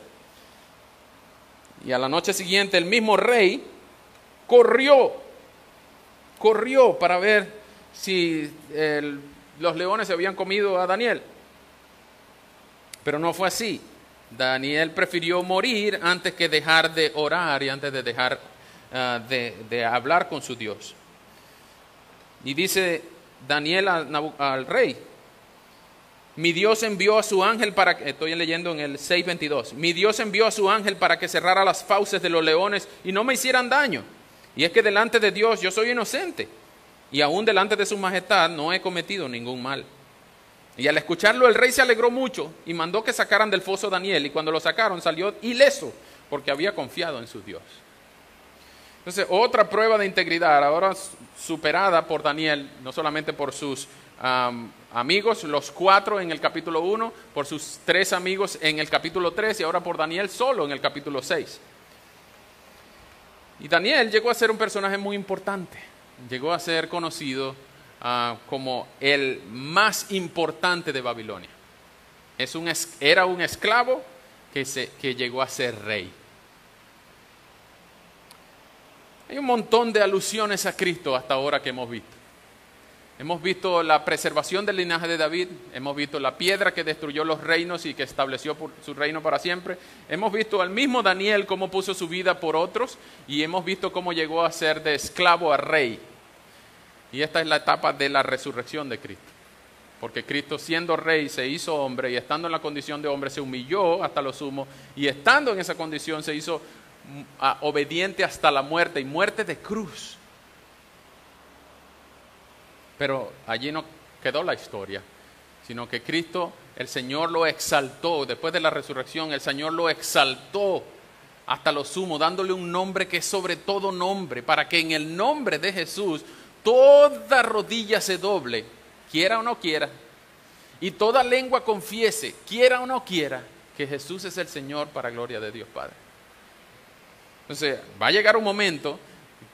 Y a la noche siguiente el mismo rey corrió para ver si los leones se habían comido a Daniel. Pero no fue así. Daniel prefirió morir antes que dejar de orar y antes de dejar de hablar con su Dios. Y dice Daniel al rey: mi Dios envió a su ángel estoy leyendo en el 6:22, mi Dios envió a su ángel para que cerrara las fauces de los leones y no me hicieran daño. Y es que delante de Dios yo soy inocente, y aún delante de su majestad no he cometido ningún mal. Y al escucharlo el rey se alegró mucho y mandó que sacaran del foso a Daniel, y cuando lo sacaron salió ileso porque había confiado en su Dios. Entonces, otra prueba de integridad, ahora superada por Daniel, no solamente por sus amigos, los 4 en el capítulo 1, por sus 3 amigos en el capítulo 3 y ahora por Daniel solo en el capítulo 6. Y Daniel llegó a ser un personaje muy importante, llegó a ser conocido como el más importante de Babilonia. Era un esclavo que llegó a ser rey. Hay un montón de alusiones a Cristo hasta ahora que hemos visto. Hemos visto la preservación del linaje de David, hemos visto la piedra que destruyó los reinos y que estableció su reino para siempre. Hemos visto al mismo Daniel cómo puso su vida por otros, y hemos visto cómo llegó a ser de esclavo a rey. Y esta es la etapa de la resurrección de Cristo. Porque Cristo, siendo rey, se hizo hombre, y estando en la condición de hombre se humilló hasta lo sumo, y estando en esa condición se hizo obediente hasta la muerte, y muerte de cruz. Pero allí no quedó la historia, sino que Cristo, el Señor lo exaltó. Después de la resurrección, el Señor lo exaltó hasta lo sumo, dándole un nombre que es sobre todo nombre, para que en el nombre de Jesús toda rodilla se doble, quiera o no quiera, y toda lengua confiese, quiera o no quiera, que Jesús es el Señor, para gloria de Dios Padre. Entonces, va a llegar un momento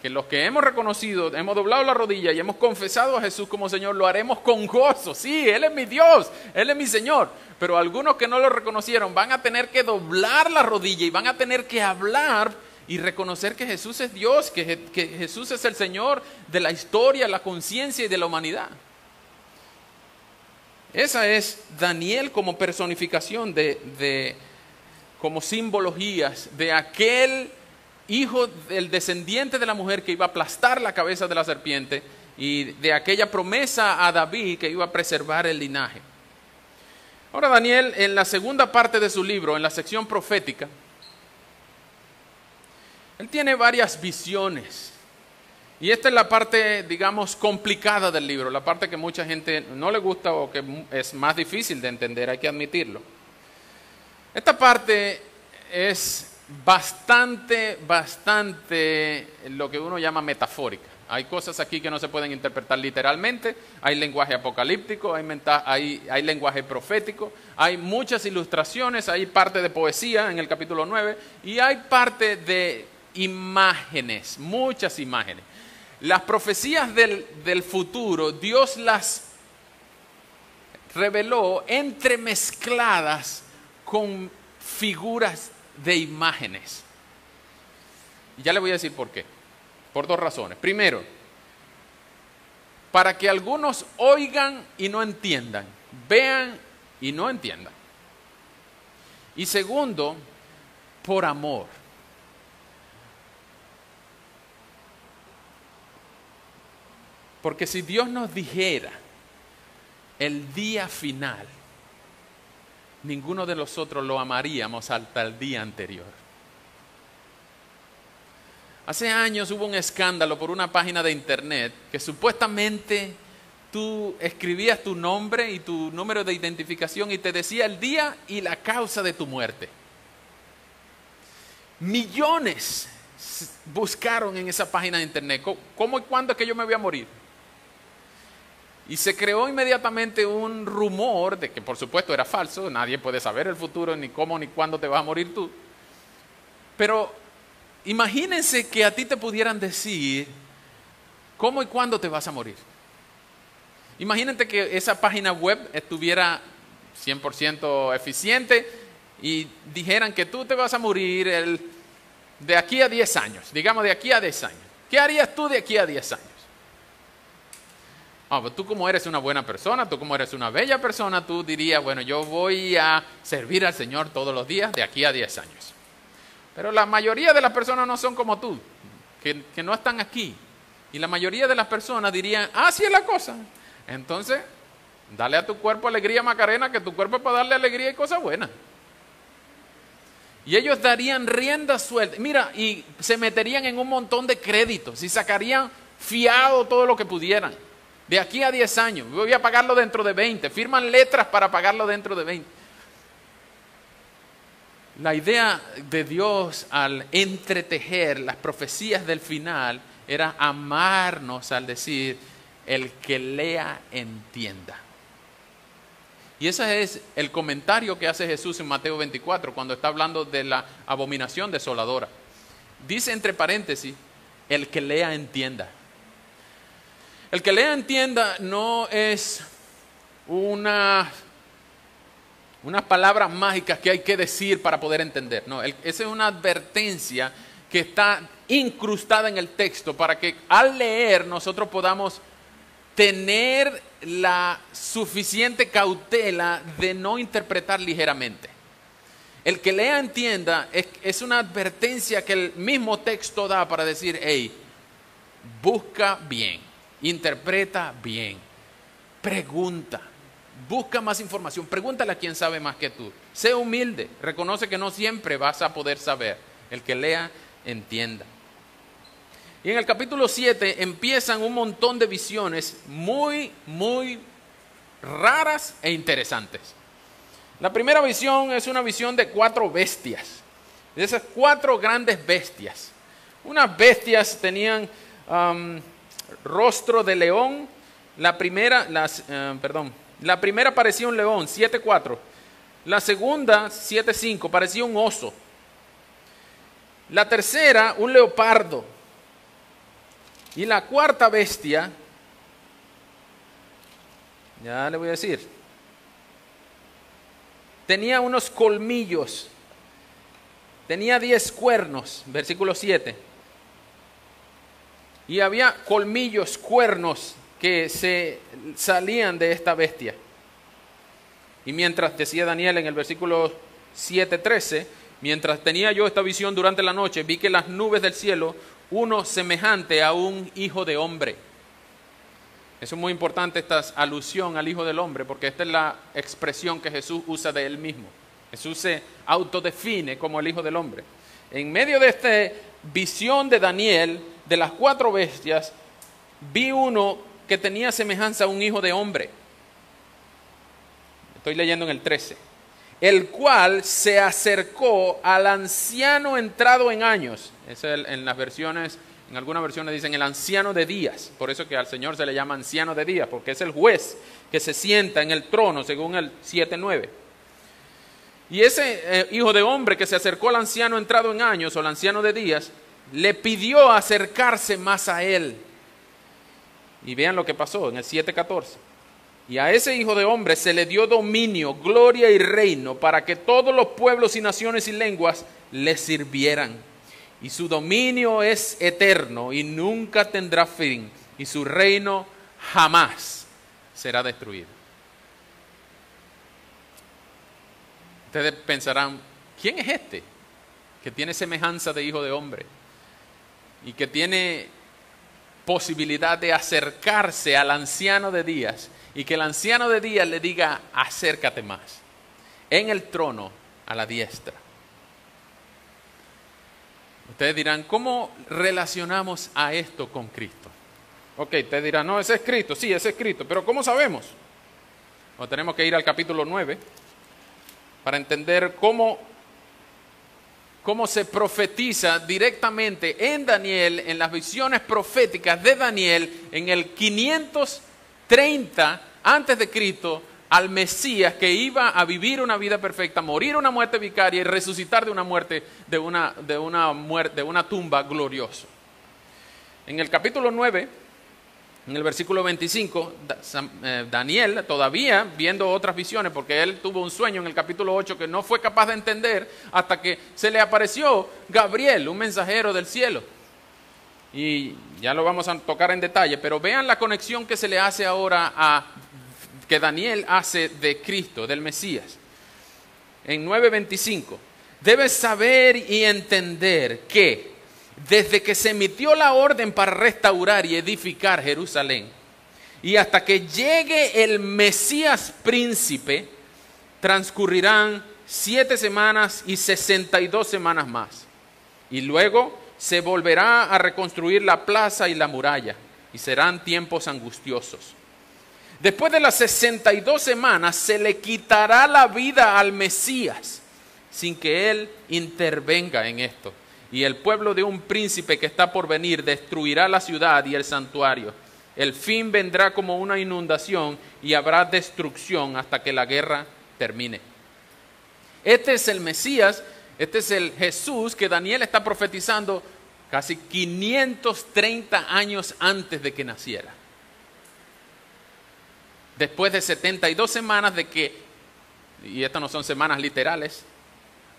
que los que hemos reconocido, hemos doblado la rodilla y hemos confesado a Jesús como Señor, lo haremos con gozo. Sí, Él es mi Dios, Él es mi Señor. Pero algunos que no lo reconocieron van a tener que doblar la rodilla y van a tener que hablar y reconocer que Jesús es Dios, que Jesús es el Señor de la historia, la conciencia y de la humanidad. Esa es Daniel como personificación como simbologías de aquel hijo del descendiente de la mujer que iba a aplastar la cabeza de la serpiente, y de aquella promesa a David que iba a preservar el linaje. Ahora Daniel, en la segunda parte de su libro, en la sección profética, él tiene varias visiones. Y esta es la parte, digamos, complicada del libro, la parte que mucha gente no le gusta o que es más difícil de entender, hay que admitirlo. Esta parte es bastante lo que uno llama metafórica. Hay cosas aquí que no se pueden interpretar literalmente, hay lenguaje apocalíptico, hay lenguaje profético, hay muchas ilustraciones, hay parte de poesía en el capítulo 9 y hay parte de imágenes, muchas imágenes. Las profecías del futuro, Dios las reveló entremezcladas con figuras de imágenes. Y ya le voy a decir por qué. Por 2 razones. Primero, para que algunos oigan y no entiendan, vean y no entiendan. Y segundo, por amor. Porque si Dios nos dijera el día final, ninguno de nosotros lo amaríamos hasta el día anterior. Hace años hubo un escándalo por una página de internet que supuestamente tú escribías tu nombre y tu número de identificación y te decía el día y la causa de tu muerte. Millones buscaron en esa página de internet, ¿cómo y cuándo es que yo me voy a morir? Y se creó inmediatamente un rumor de que por supuesto era falso, nadie puede saber el futuro, ni cómo ni cuándo te vas a morir tú. Pero imagínense que a ti te pudieran decir cómo y cuándo te vas a morir. Imagínate que esa página web estuviera 100% eficiente y dijeran que tú te vas a morir de aquí a 10 años, digamos de aquí a 10 años. ¿Qué harías tú de aquí a 10 años? Pues tú como eres una buena persona, tú como eres una bella persona, tú dirías, bueno, yo voy a servir al Señor todos los días de aquí a 10 años. Pero la mayoría de las personas no son como tú, que no están aquí. Y la mayoría de las personas dirían, así es la cosa. Entonces, dale a tu cuerpo alegría, Macarena, que tu cuerpo es para darle alegría y cosas buenas. Y ellos darían rienda suelta. Mira, y se meterían en un montón de créditos y sacarían fiado todo lo que pudieran. De aquí a 10 años, voy a pagarlo dentro de 20. Firman letras para pagarlo dentro de 20. La idea de Dios al entretejer las profecías del final era amarnos al decir, el que lea entienda. Y ese es el comentario que hace Jesús en Mateo 24 cuando está hablando de la abominación desoladora. Dice entre paréntesis, el que lea entienda. El que lea entienda no es unas palabras mágicas que hay que decir para poder entender. No, esa es una advertencia que está incrustada en el texto para que al leer nosotros podamos tener la suficiente cautela de no interpretar ligeramente. El que lea entienda es una advertencia que el mismo texto da para decir, hey, busca bien, interpreta bien, pregunta, busca más información, pregúntale a quien sabe más que tú. Sé humilde, reconoce que no siempre vas a poder saber. El que lea entienda. Y en el capítulo 7 empiezan un montón de visiones muy, muy raras e interesantes. La primera visión es una visión de 4 bestias, de esas 4 grandes bestias. Unas bestias tenían rostro de león. La primera parecía un león, 7:4. La segunda, 7:5, parecía un oso. La tercera, un leopardo. Y la cuarta bestia, ya le voy a decir, tenía unos colmillos, tenía 10 cuernos, versículo 7. Y había colmillos, cuernos que se salían de esta bestia. Y mientras, decía Daniel en el versículo 7:13, mientras tenía yo esta visión durante la noche, vi que las nubes del cielo, uno semejante a un hijo de hombre. Eso es muy importante, esta alusión al hijo del hombre, porque esta es la expresión que Jesús usa de él mismo. Jesús se autodefine como el hijo del hombre. En medio de esta visión de Daniel, de las 4 bestias, vi uno que tenía semejanza a un hijo de hombre. Estoy leyendo en el 13. El cual se acercó al anciano entrado en años. Es en las versiones, en algunas versiones dicen el anciano de días. Por eso que al Señor se le llama anciano de días, porque es el juez que se sienta en el trono, según el 7:9. Y ese hijo de hombre que se acercó al anciano entrado en años, o al anciano de días, le pidió acercarse más a él. Y vean lo que pasó en el 7:14. Y a ese hijo de hombre se le dio dominio, gloria y reino para que todos los pueblos y naciones y lenguas le sirvieran. Y su dominio es eterno y nunca tendrá fin. Y su reino jamás será destruido. Ustedes pensarán, ¿quién es este que tiene semejanza de hijo de hombre? Y que tiene posibilidad de acercarse al anciano de días y que el anciano de días le diga, acércate más, en el trono a la diestra. Ustedes dirán, ¿cómo relacionamos a esto con Cristo? Ok, ustedes dirán, no, ese es Cristo, sí, ese es Cristo, pero ¿cómo sabemos? Bueno, tenemos que ir al capítulo 9 para entender cómo se profetiza directamente en Daniel, en las visiones proféticas de Daniel, en el 500 30 antes de Cristo al Mesías que iba a vivir una vida perfecta, morir una muerte vicaria y resucitar de una muerte, de una tumba gloriosa. En el capítulo 9, en el versículo 25, Daniel, todavía viendo otras visiones, porque él tuvo un sueño en el capítulo 8 que no fue capaz de entender hasta que se le apareció Gabriel, un mensajero del cielo. Y ya lo vamos a tocar en detalle, pero vean la conexión que se le hace ahora que Daniel hace de Cristo, del Mesías. En 9:25, debes saber y entender que desde que se emitió la orden para restaurar y edificar Jerusalén y hasta que llegue el Mesías príncipe, transcurrirán 7 semanas y 62 semanas más. Y luego se volverá a reconstruir la plaza y la muralla, y serán tiempos angustiosos. Después de las 62 semanas se le quitará la vida al Mesías, sin que él intervenga en esto. Y el pueblo de un príncipe que está por venir destruirá la ciudad y el santuario. El fin vendrá como una inundación y habrá destrucción hasta que la guerra termine. Este es el Mesías, este es el Jesús que Daniel está profetizando casi 530 años antes de que naciera. Después de 72 semanas de que, y estas no son semanas literales,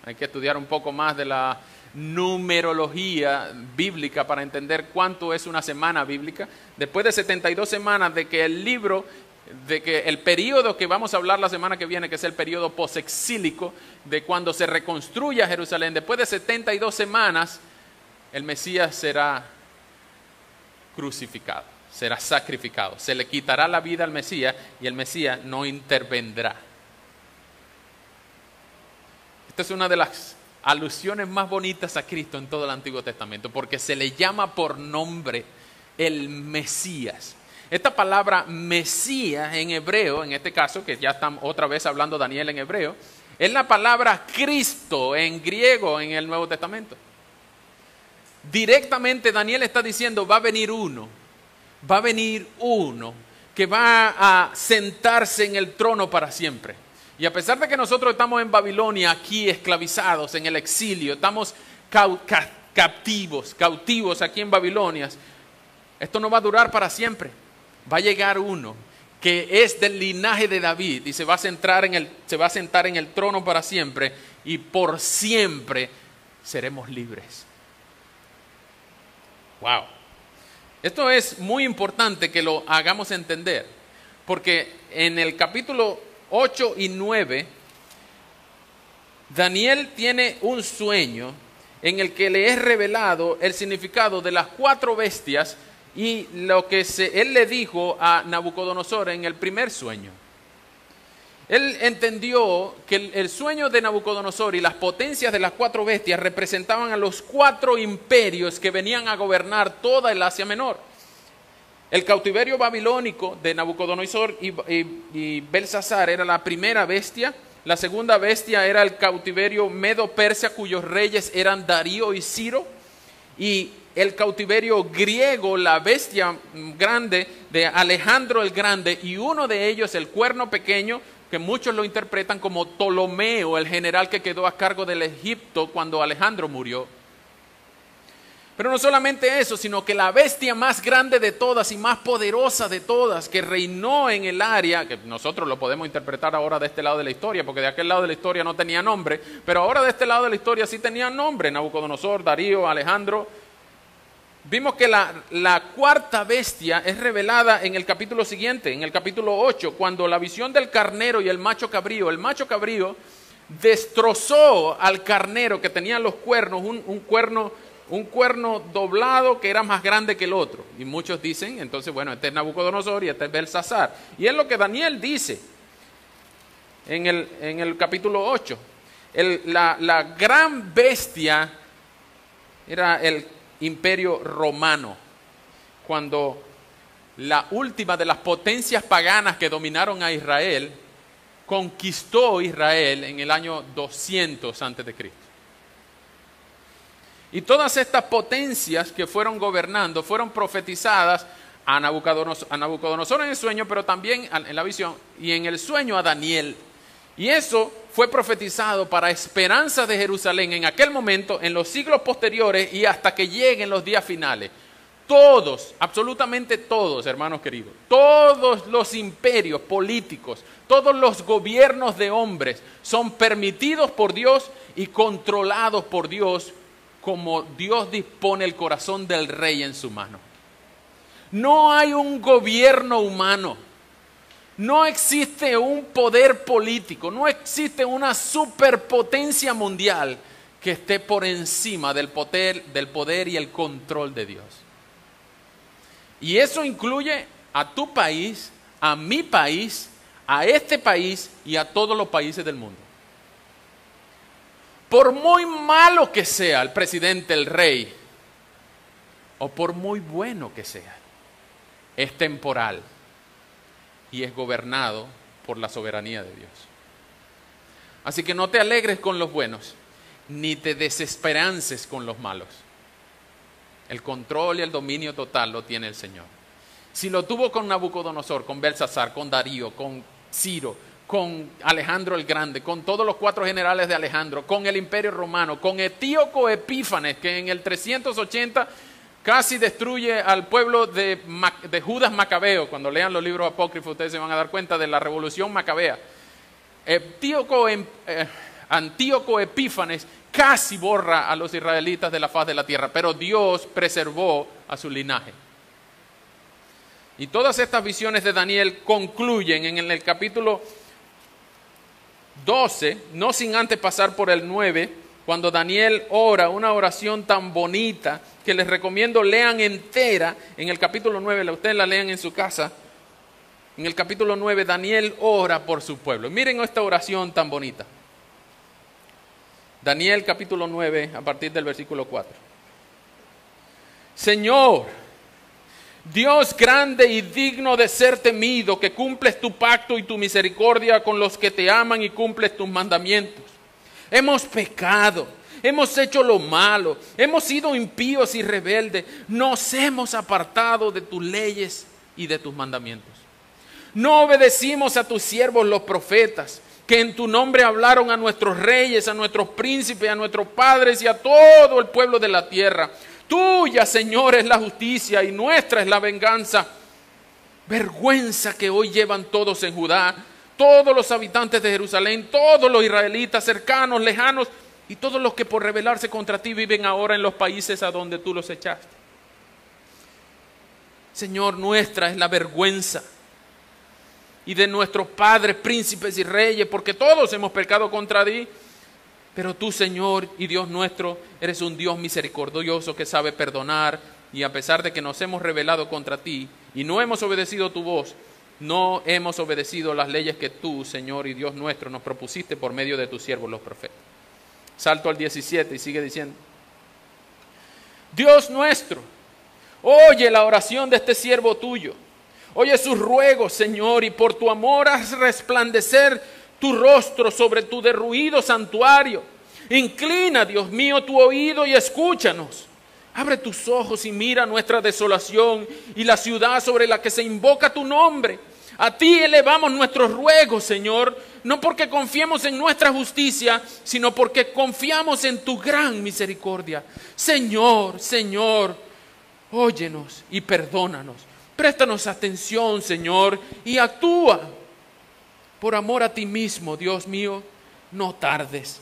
hay que estudiar un poco más de la numerología bíblica para entender cuánto es una semana bíblica. Después de 72 semanas de que el libro, de que el periodo que vamos a hablar la semana que viene, que es el periodo posexílico, de cuando se reconstruye Jerusalén, después de 72 semanas, el Mesías será crucificado, será sacrificado. Se le quitará la vida al Mesías y el Mesías no intervendrá. Esta es una de las alusiones más bonitas a Cristo en todo el Antiguo Testamento, porque se le llama por nombre el Mesías. Esta palabra Mesías en hebreo, en este caso, que ya estamos otra vez hablando Daniel en hebreo, es la palabra Cristo en griego en el Nuevo Testamento. Directamente Daniel está diciendo, va a venir uno que va a sentarse en el trono para siempre. Y a pesar de que nosotros estamos en Babilonia, aquí esclavizados, en el exilio, estamos cautivos aquí en Babilonia, esto no va a durar para siempre. Va a llegar uno que es del linaje de David y se va a sentar en el trono para siempre y por siempre seremos libres. Wow. Esto es muy importante que lo hagamos entender, porque en el capítulo 8 y 9, Daniel tiene un sueño en el que le es revelado el significado de las 4 bestias y lo que él le dijo a Nabucodonosor en el primer sueño. Él entendió que el sueño de Nabucodonosor y las potencias de las 4 bestias representaban a los 4 imperios que venían a gobernar toda el Asia Menor. El cautiverio babilónico de Nabucodonosor y Belsasar era la primera bestia. La segunda bestia era el cautiverio medo-persia, cuyos reyes eran Darío y Ciro. Y el cautiverio griego, la bestia grande de Alejandro el Grande, y uno de ellos, el cuerno pequeño, que muchos lo interpretan como Ptolomeo, el general que quedó a cargo del Egipto cuando Alejandro murió. Pero no solamente eso, sino que la bestia más grande de todas y más poderosa de todas, que reinó en el área, que nosotros lo podemos interpretar ahora de este lado de la historia, porque de aquel lado de la historia no tenía nombre, pero ahora de este lado de la historia sí tenía nombre: Nabucodonosor, Darío, Alejandro. Vimos que la cuarta bestia es revelada en el capítulo siguiente, en el capítulo 8, cuando la visión del carnero y el macho cabrío destrozó al carnero que tenía los cuernos, un cuerno doblado que era más grande que el otro. Y muchos dicen, entonces, bueno, este es Nabucodonosor y este es Belsasar. Y es lo que Daniel dice en el capítulo 8. La gran bestia era el imperio romano, cuando la última de las potencias paganas que dominaron a Israel conquistó Israel en el año 200 a.C. Y todas estas potencias que fueron gobernando fueron profetizadas a Nabucodonosor en el sueño, pero también en la visión, y en el sueño a Daniel. Y eso fue profetizado para esperanza de Jerusalén en aquel momento, en los siglos posteriores y hasta que lleguen los días finales. Todos, absolutamente todos, hermanos queridos, todos los imperios políticos, todos los gobiernos de hombres son permitidos por Dios y controlados por Dios, como Dios dispone el corazón del rey en su mano. No hay un gobierno humano, no existe un poder político, no existe una superpotencia mundial que esté por encima del poder y el control de Dios. Y eso incluye a tu país, a mi país, a este país y a todos los países del mundo. Por muy malo que sea el presidente, el rey, o por muy bueno que sea, es temporal y es gobernado por la soberanía de Dios. Así que no te alegres con los buenos, ni te desesperances con los malos. El control y el dominio total lo tiene el Señor. Si lo tuvo con Nabucodonosor, con Belsasar, con Darío, con Ciro, con Alejandro el Grande, con todos los 4 generales de Alejandro, con el Imperio Romano, con Etíoco Epífanes, que en el 380 casi destruye al pueblo de Judas Macabeo. Cuando lean los libros apócrifos ustedes se van a dar cuenta de la revolución macabea. Antíoco Epífanes casi borra a los israelitas de la faz de la tierra, pero Dios preservó a su linaje. Y todas estas visiones de Daniel concluyen en el capítulo 12, no sin antes pasar por el 9, cuando Daniel ora una oración tan bonita que les recomiendo lean entera. En el capítulo 9, ustedes la lean en su casa. En el capítulo 9 Daniel ora por su pueblo. Miren esta oración tan bonita. Daniel capítulo 9, a partir del versículo 4. Señor, Dios grande y digno de ser temido, que cumples tu pacto y tu misericordia con los que te aman y cumples tus mandamientos. Hemos pecado, hemos hecho lo malo, hemos sido impíos y rebeldes, nos hemos apartado de tus leyes y de tus mandamientos. No obedecimos a tus siervos los profetas, que en tu nombre hablaron a nuestros reyes, a nuestros príncipes, a nuestros padres y a todo el pueblo de la tierra. Tuya, Señor, es la justicia y nuestra es la venganza. Vergüenza que hoy llevan todos en Judá, todos los habitantes de Jerusalén, todos los israelitas cercanos, lejanos y todos los que por rebelarse contra ti viven ahora en los países a donde tú los echaste. Señor, nuestra es la vergüenza y de nuestros padres, príncipes y reyes, porque todos hemos pecado contra ti. Pero tú, Señor y Dios nuestro, eres un Dios misericordioso que sabe perdonar, y a pesar de que nos hemos rebelado contra ti y no hemos obedecido tu voz, no hemos obedecido las leyes que tú, Señor y Dios nuestro, nos propusiste por medio de tus siervos los profetas. Salto al 17 y sigue diciendo: Dios nuestro, oye la oración de este siervo tuyo. Oye sus ruegos, Señor, y por tu amor haz resplandecer tu rostro sobre tu derruido santuario. Inclina, Dios mío, tu oído y escúchanos. Abre tus ojos y mira nuestra desolación y la ciudad sobre la que se invoca tu nombre. A ti elevamos nuestros ruegos, Señor, no porque confiemos en nuestra justicia, sino porque confiamos en tu gran misericordia. Señor, Señor, óyenos y perdónanos. Préstanos atención, Señor, y actúa. Por amor a ti mismo, Dios mío, no tardes,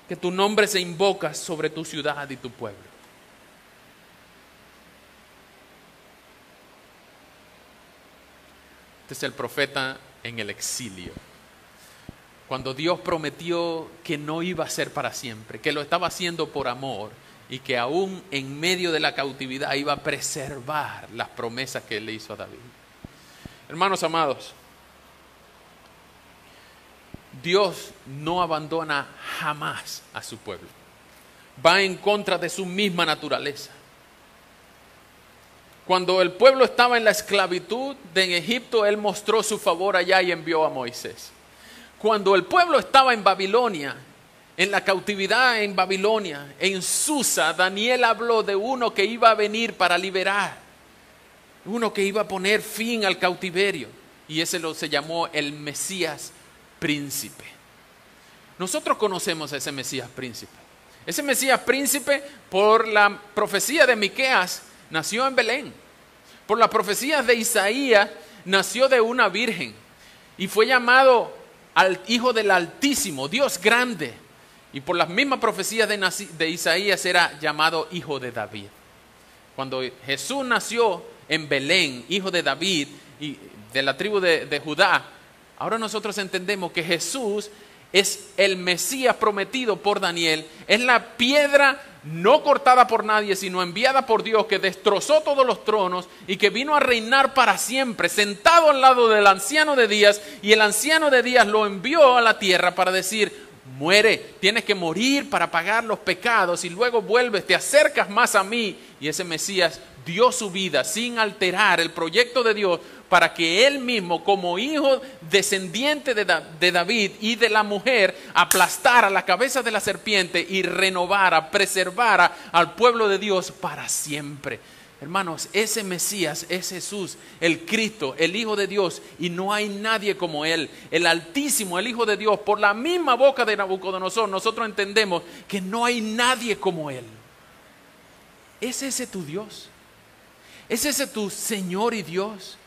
que tu nombre se invoca sobre tu ciudad y tu pueblo. Este es el profeta en el exilio. Cuando Dios prometió que no iba a ser para siempre, que lo estaba haciendo por amor y que aún en medio de la cautividad iba a preservar las promesas que Él le hizo a David. Hermanos amados, Dios no abandona jamás a su pueblo. Va en contra de su misma naturaleza. Cuando el pueblo estaba en la esclavitud en Egipto, Él mostró su favor allá y envió a Moisés. Cuando el pueblo estaba en Babilonia, en la cautividad en Babilonia, en Susa, Daniel habló de uno que iba a venir para liberar. uno que iba a poner fin al cautiverio, y ese se llamó el Mesías príncipe. Nosotros conocemos a ese Mesías príncipe. Ese Mesías príncipe, por la profecía de Miqueas, nació en Belén. Por las profecías de Isaías, nació de una virgen y fue llamado al Hijo del Altísimo, Dios grande. Y por las mismas profecías de Isaías era llamado Hijo de David. Cuando Jesús nació en Belén, hijo de David y de la tribu de Judá, ahora nosotros entendemos que Jesús es el Mesías prometido por Daniel, es la piedra no cortada por nadie, sino enviada por Dios, que destrozó todos los tronos y que vino a reinar para siempre, sentado al lado del anciano de días, y el anciano de días lo envió a la tierra para decir: muere, tienes que morir para pagar los pecados y luego vuelves, te acercas más a mí. Y ese Mesías dio su vida sin alterar el proyecto de Dios, para que él mismo, como hijo descendiente de David y de la mujer, aplastara la cabeza de la serpiente y renovara, preservara al pueblo de Dios para siempre. Hermanos, ese Mesías es Jesús, el Cristo, el Hijo de Dios, y no hay nadie como Él, el Altísimo, el Hijo de Dios. Por la misma boca de Nabucodonosor nosotros entendemos que no hay nadie como Él. ¿Es ese tu Dios? ¿Es ese tu Señor y Dios?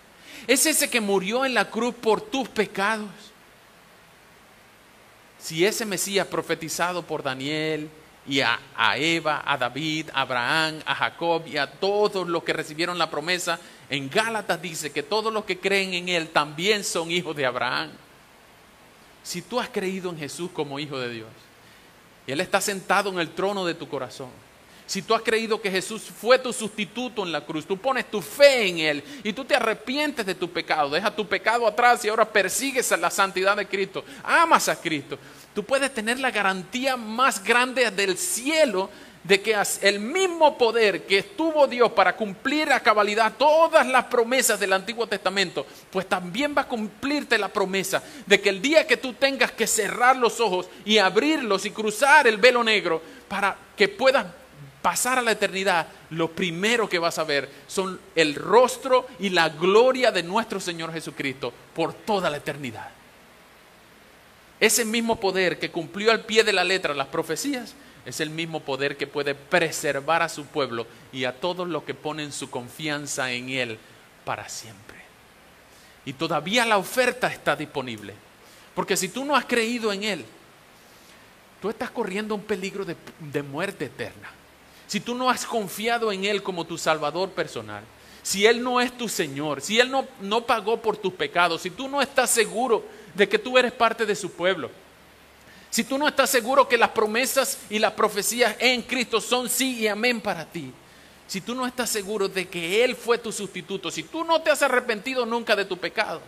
¿Es ese que murió en la cruz por tus pecados? Si ese Mesías profetizado por Daniel y a Eva, a David, a Abraham, a Jacob y a todos los que recibieron la promesa, en Gálatas dice que todos los que creen en Él también son hijos de Abraham. Si tú has creído en Jesús como hijo de Dios, y Él está sentado en el trono de tu corazón, si tú has creído que Jesús fue tu sustituto en la cruz, tú pones tu fe en Él y tú te arrepientes de tu pecado, dejas tu pecado atrás y ahora persigues a la santidad de Cristo, amas a Cristo, tú puedes tener la garantía más grande del cielo de que el mismo poder que estuvo Dios para cumplir a cabalidad todas las promesas del Antiguo Testamento, pues también va a cumplirte la promesa de que el día que tú tengas que cerrar los ojos y abrirlos y cruzar el velo negro para que puedas pasar a la eternidad, lo primero que vas a ver son el rostro y la gloria de nuestro Señor Jesucristo por toda la eternidad. Ese mismo poder que cumplió al pie de la letra las profecías es el mismo poder que puede preservar a su pueblo y a todos los que ponen su confianza en Él para siempre. Y todavía la oferta está disponible, porque si tú no has creído en Él, tú estás corriendo un peligro de muerte eterna. Si tú no has confiado en Él como tu Salvador personal, si Él no es tu Señor, si Él no pagó por tus pecados, si tú no estás seguro de que tú eres parte de su pueblo, si tú no estás seguro que las promesas y las profecías en Cristo son sí y amén para ti, si tú no estás seguro de que Él fue tu sustituto, si tú no te has arrepentido nunca de tu pecado,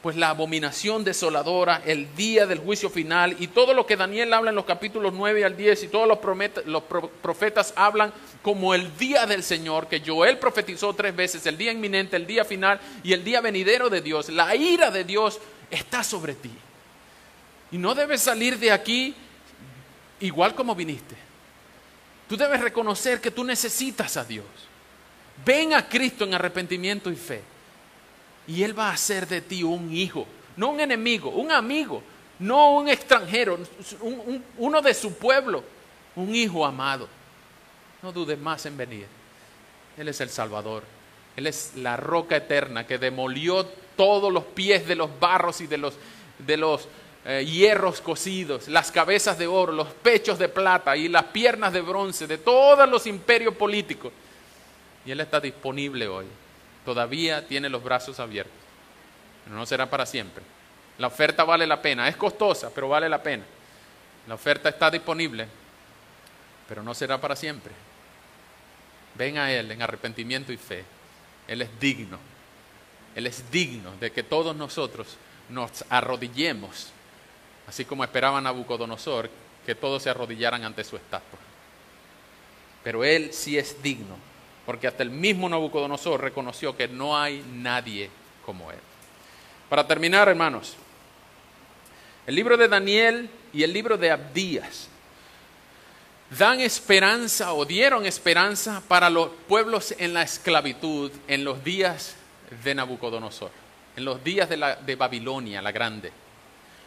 pues la abominación desoladora, el día del juicio final y todo lo que Daniel habla en los capítulos 9 al 10 y todos los profetas hablan como el día del Señor, que Joel profetizó 3 veces, el día inminente, el día final y el día venidero de Dios. La ira de Dios está sobre ti. Y no debes salir de aquí igual como viniste. Tú debes reconocer que tú necesitas a Dios. Ven a Cristo en arrepentimiento y fe. Y Él va a hacer de ti un hijo, no un enemigo, un amigo, no un extranjero, uno de su pueblo, un hijo amado. No dudes más en venir. Él es el Salvador. Él es la roca eterna que demolió todos los pies de los barros y de los hierros cocidos, las cabezas de oro, los pechos de plata y las piernas de bronce de todos los imperios políticos. Y Él está disponible hoy. Todavía tiene los brazos abiertos, pero no será para siempre. La oferta vale la pena, es costosa, pero vale la pena. La oferta está disponible, pero no será para siempre. Ven a Él en arrepentimiento y fe. Él es digno de que todos nosotros nos arrodillemos, así como esperaba Nabucodonosor, que todos se arrodillaran ante su estatua. Pero Él sí es digno, porque hasta el mismo Nabucodonosor reconoció que no hay nadie como Él. Para terminar, hermanos, el libro de Daniel y el libro de Abdías dan esperanza o dieron esperanza para los pueblos en la esclavitud en los días de Nabucodonosor, en los días de Babilonia la Grande.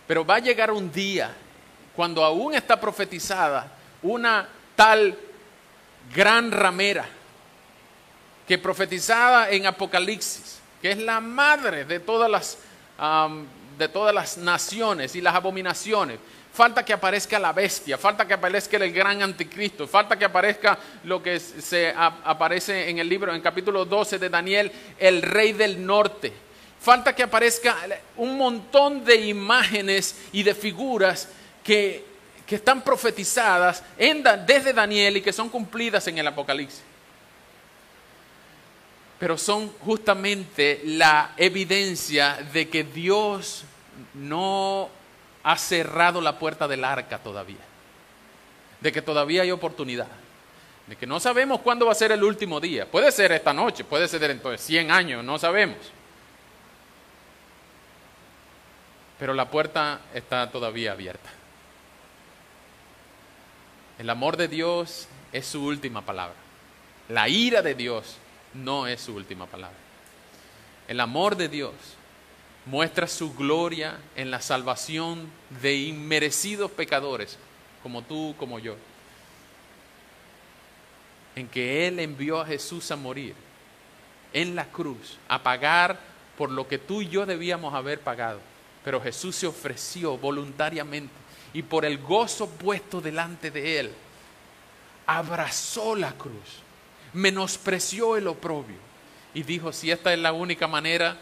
Pero va a llegar un día cuando aún está profetizada una tal gran ramera que profetizada en Apocalipsis, que es la madre de todas las naciones y las abominaciones. Falta que aparezca la bestia, falta que aparezca el gran anticristo, falta que aparezca lo que aparece en el libro, en capítulo 12 de Daniel, el rey del norte. Falta que aparezca un montón de imágenes y de figuras que están profetizadas desde Daniel y que son cumplidas en el Apocalipsis. Pero son justamente la evidencia de que Dios no ha cerrado la puerta del arca todavía, de que todavía hay oportunidad, de que no sabemos cuándo va a ser el último día. Puede ser esta noche, puede ser dentro de 100 años, no sabemos. Pero la puerta está todavía abierta. El amor de Dios es su última palabra. La ira de Dios no es su última palabra. El amor de Dios muestra su gloria en la salvación de inmerecidos pecadores, como tú, como yo. En que Él envió a Jesús a morir en la cruz, a pagar por lo que tú y yo debíamos haber pagado. Pero Jesús se ofreció voluntariamente y por el gozo puesto delante de Él, abrazó la cruz, menospreció el oprobio y dijo: si esta es la única manera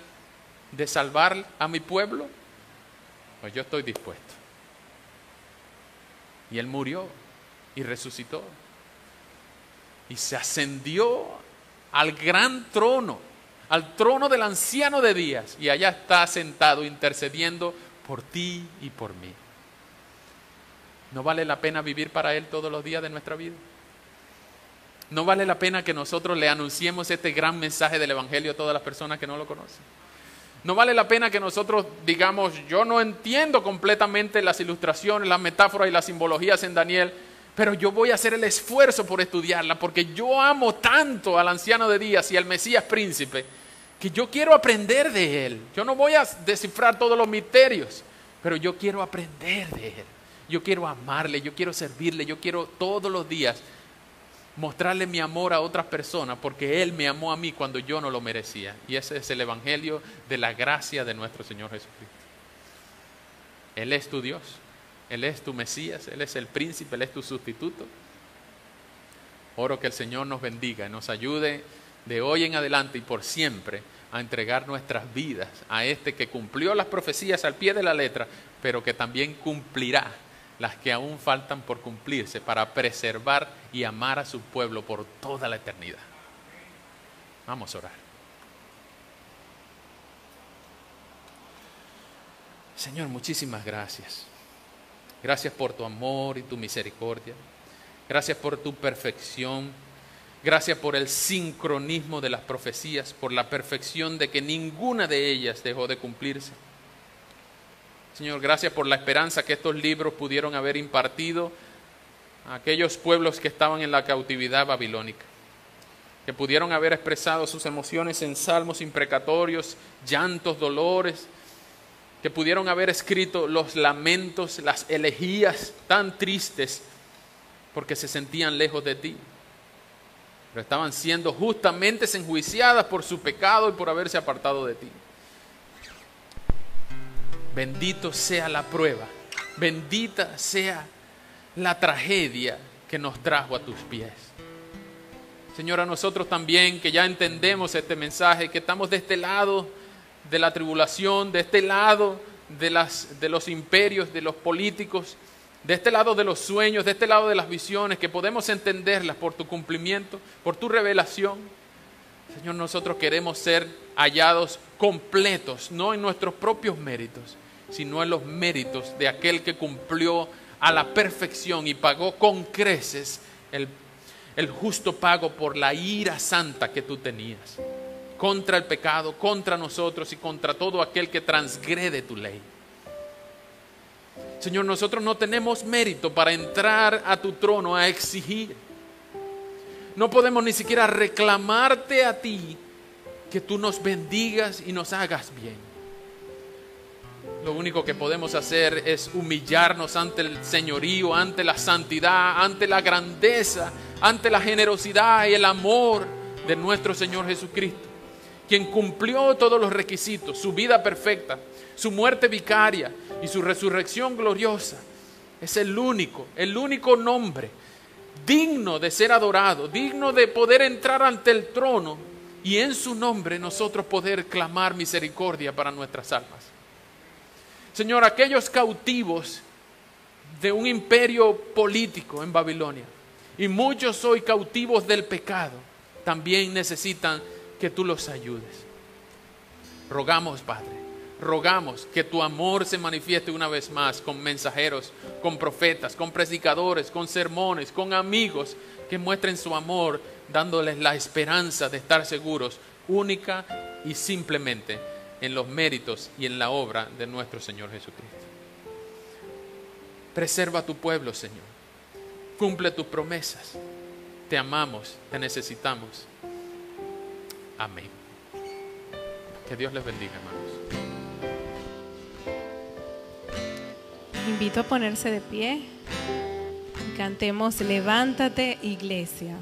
de salvar a mi pueblo, pues yo estoy dispuesto. Y Él murió y resucitó y se ascendió al gran trono, al trono del anciano de días, y allá está sentado intercediendo por ti y por mí. ¿No vale la pena vivir para Él todos los días de nuestra vida? ¿No vale la pena que nosotros le anunciemos este gran mensaje del Evangelio a todas las personas que no lo conocen? ¿No vale la pena que nosotros digamos: yo no entiendo completamente las ilustraciones, las metáforas y las simbologías en Daniel, pero yo voy a hacer el esfuerzo por estudiarla porque yo amo tanto al anciano de días y al Mesías príncipe que yo quiero aprender de él? Yo no voy a descifrar todos los misterios, pero yo quiero aprender de él. Yo quiero amarle, yo quiero servirle, yo quiero todos los días mostrarle mi amor a otras personas porque Él me amó a mí cuando yo no lo merecía. Y ese es el Evangelio de la gracia de nuestro Señor Jesucristo. Él es tu Dios, Él es tu Mesías, Él es el príncipe, Él es tu sustituto. Oro que el Señor nos bendiga y nos ayude de hoy en adelante y por siempre a entregar nuestras vidas a este que cumplió las profecías al pie de la letra, pero que también cumplirá las que aún faltan por cumplirse para preservar y amar a su pueblo por toda la eternidad. Vamos a orar. Señor, muchísimas gracias. Gracias por tu amor y tu misericordia. Gracias por tu perfección. Gracias por el sincronismo de las profecías, por la perfección de que ninguna de ellas dejó de cumplirse. Señor, gracias por la esperanza que estos libros pudieron haber impartido a aquellos pueblos que estaban en la cautividad babilónica, que pudieron haber expresado sus emociones en salmos imprecatorios, llantos, dolores, que pudieron haber escrito los lamentos, las elegías tan tristes porque se sentían lejos de ti, pero estaban siendo justamente enjuiciadas por su pecado y por haberse apartado de ti. Bendito sea la prueba, bendita sea la tragedia que nos trajo a tus pies. Señor, a nosotros también, que ya entendemos este mensaje, que estamos de este lado de la tribulación, de este lado de los imperios, de los políticos, de este lado de los sueños, de este lado de las visiones, que podemos entenderlas por tu cumplimiento, por tu revelación. Señor, nosotros queremos ser hallados completos, no en nuestros propios méritos, sino en los méritos de aquel que cumplió a la perfección y pagó con creces el justo pago por la ira santa que tú tenías contra el pecado, contra nosotros y contra todo aquel que transgrede tu ley. Señor, nosotros no tenemos mérito para entrar a tu trono a exigir. No podemos ni siquiera reclamarte a ti que tú nos bendigas y nos hagas bien. Lo único que podemos hacer es humillarnos ante el señorío, ante la santidad, ante la grandeza, ante la generosidad y el amor de nuestro Señor Jesucristo, quien cumplió todos los requisitos, su vida perfecta, su muerte vicaria y su resurrección gloriosa. Es el único nombre digno de ser adorado, digno de poder entrar ante el trono y en su nombre nosotros poder clamar misericordia para nuestras almas. Señor, aquellos cautivos de un imperio político en Babilonia, y muchos hoy cautivos del pecado, también necesitan que tú los ayudes. Rogamos, Padre, rogamos que tu amor se manifieste una vez más con mensajeros, con profetas, con predicadores, con sermones, con amigos que muestren su amor, dándoles la esperanza de estar seguros única y simplemente en los méritos y en la obra de nuestro Señor Jesucristo. Preserva a tu pueblo, Señor. Cumple tus promesas. Te amamos, te necesitamos. Amén. Que Dios les bendiga, hermanos. Invito a ponerse de pie y cantemos Levántate, Iglesia.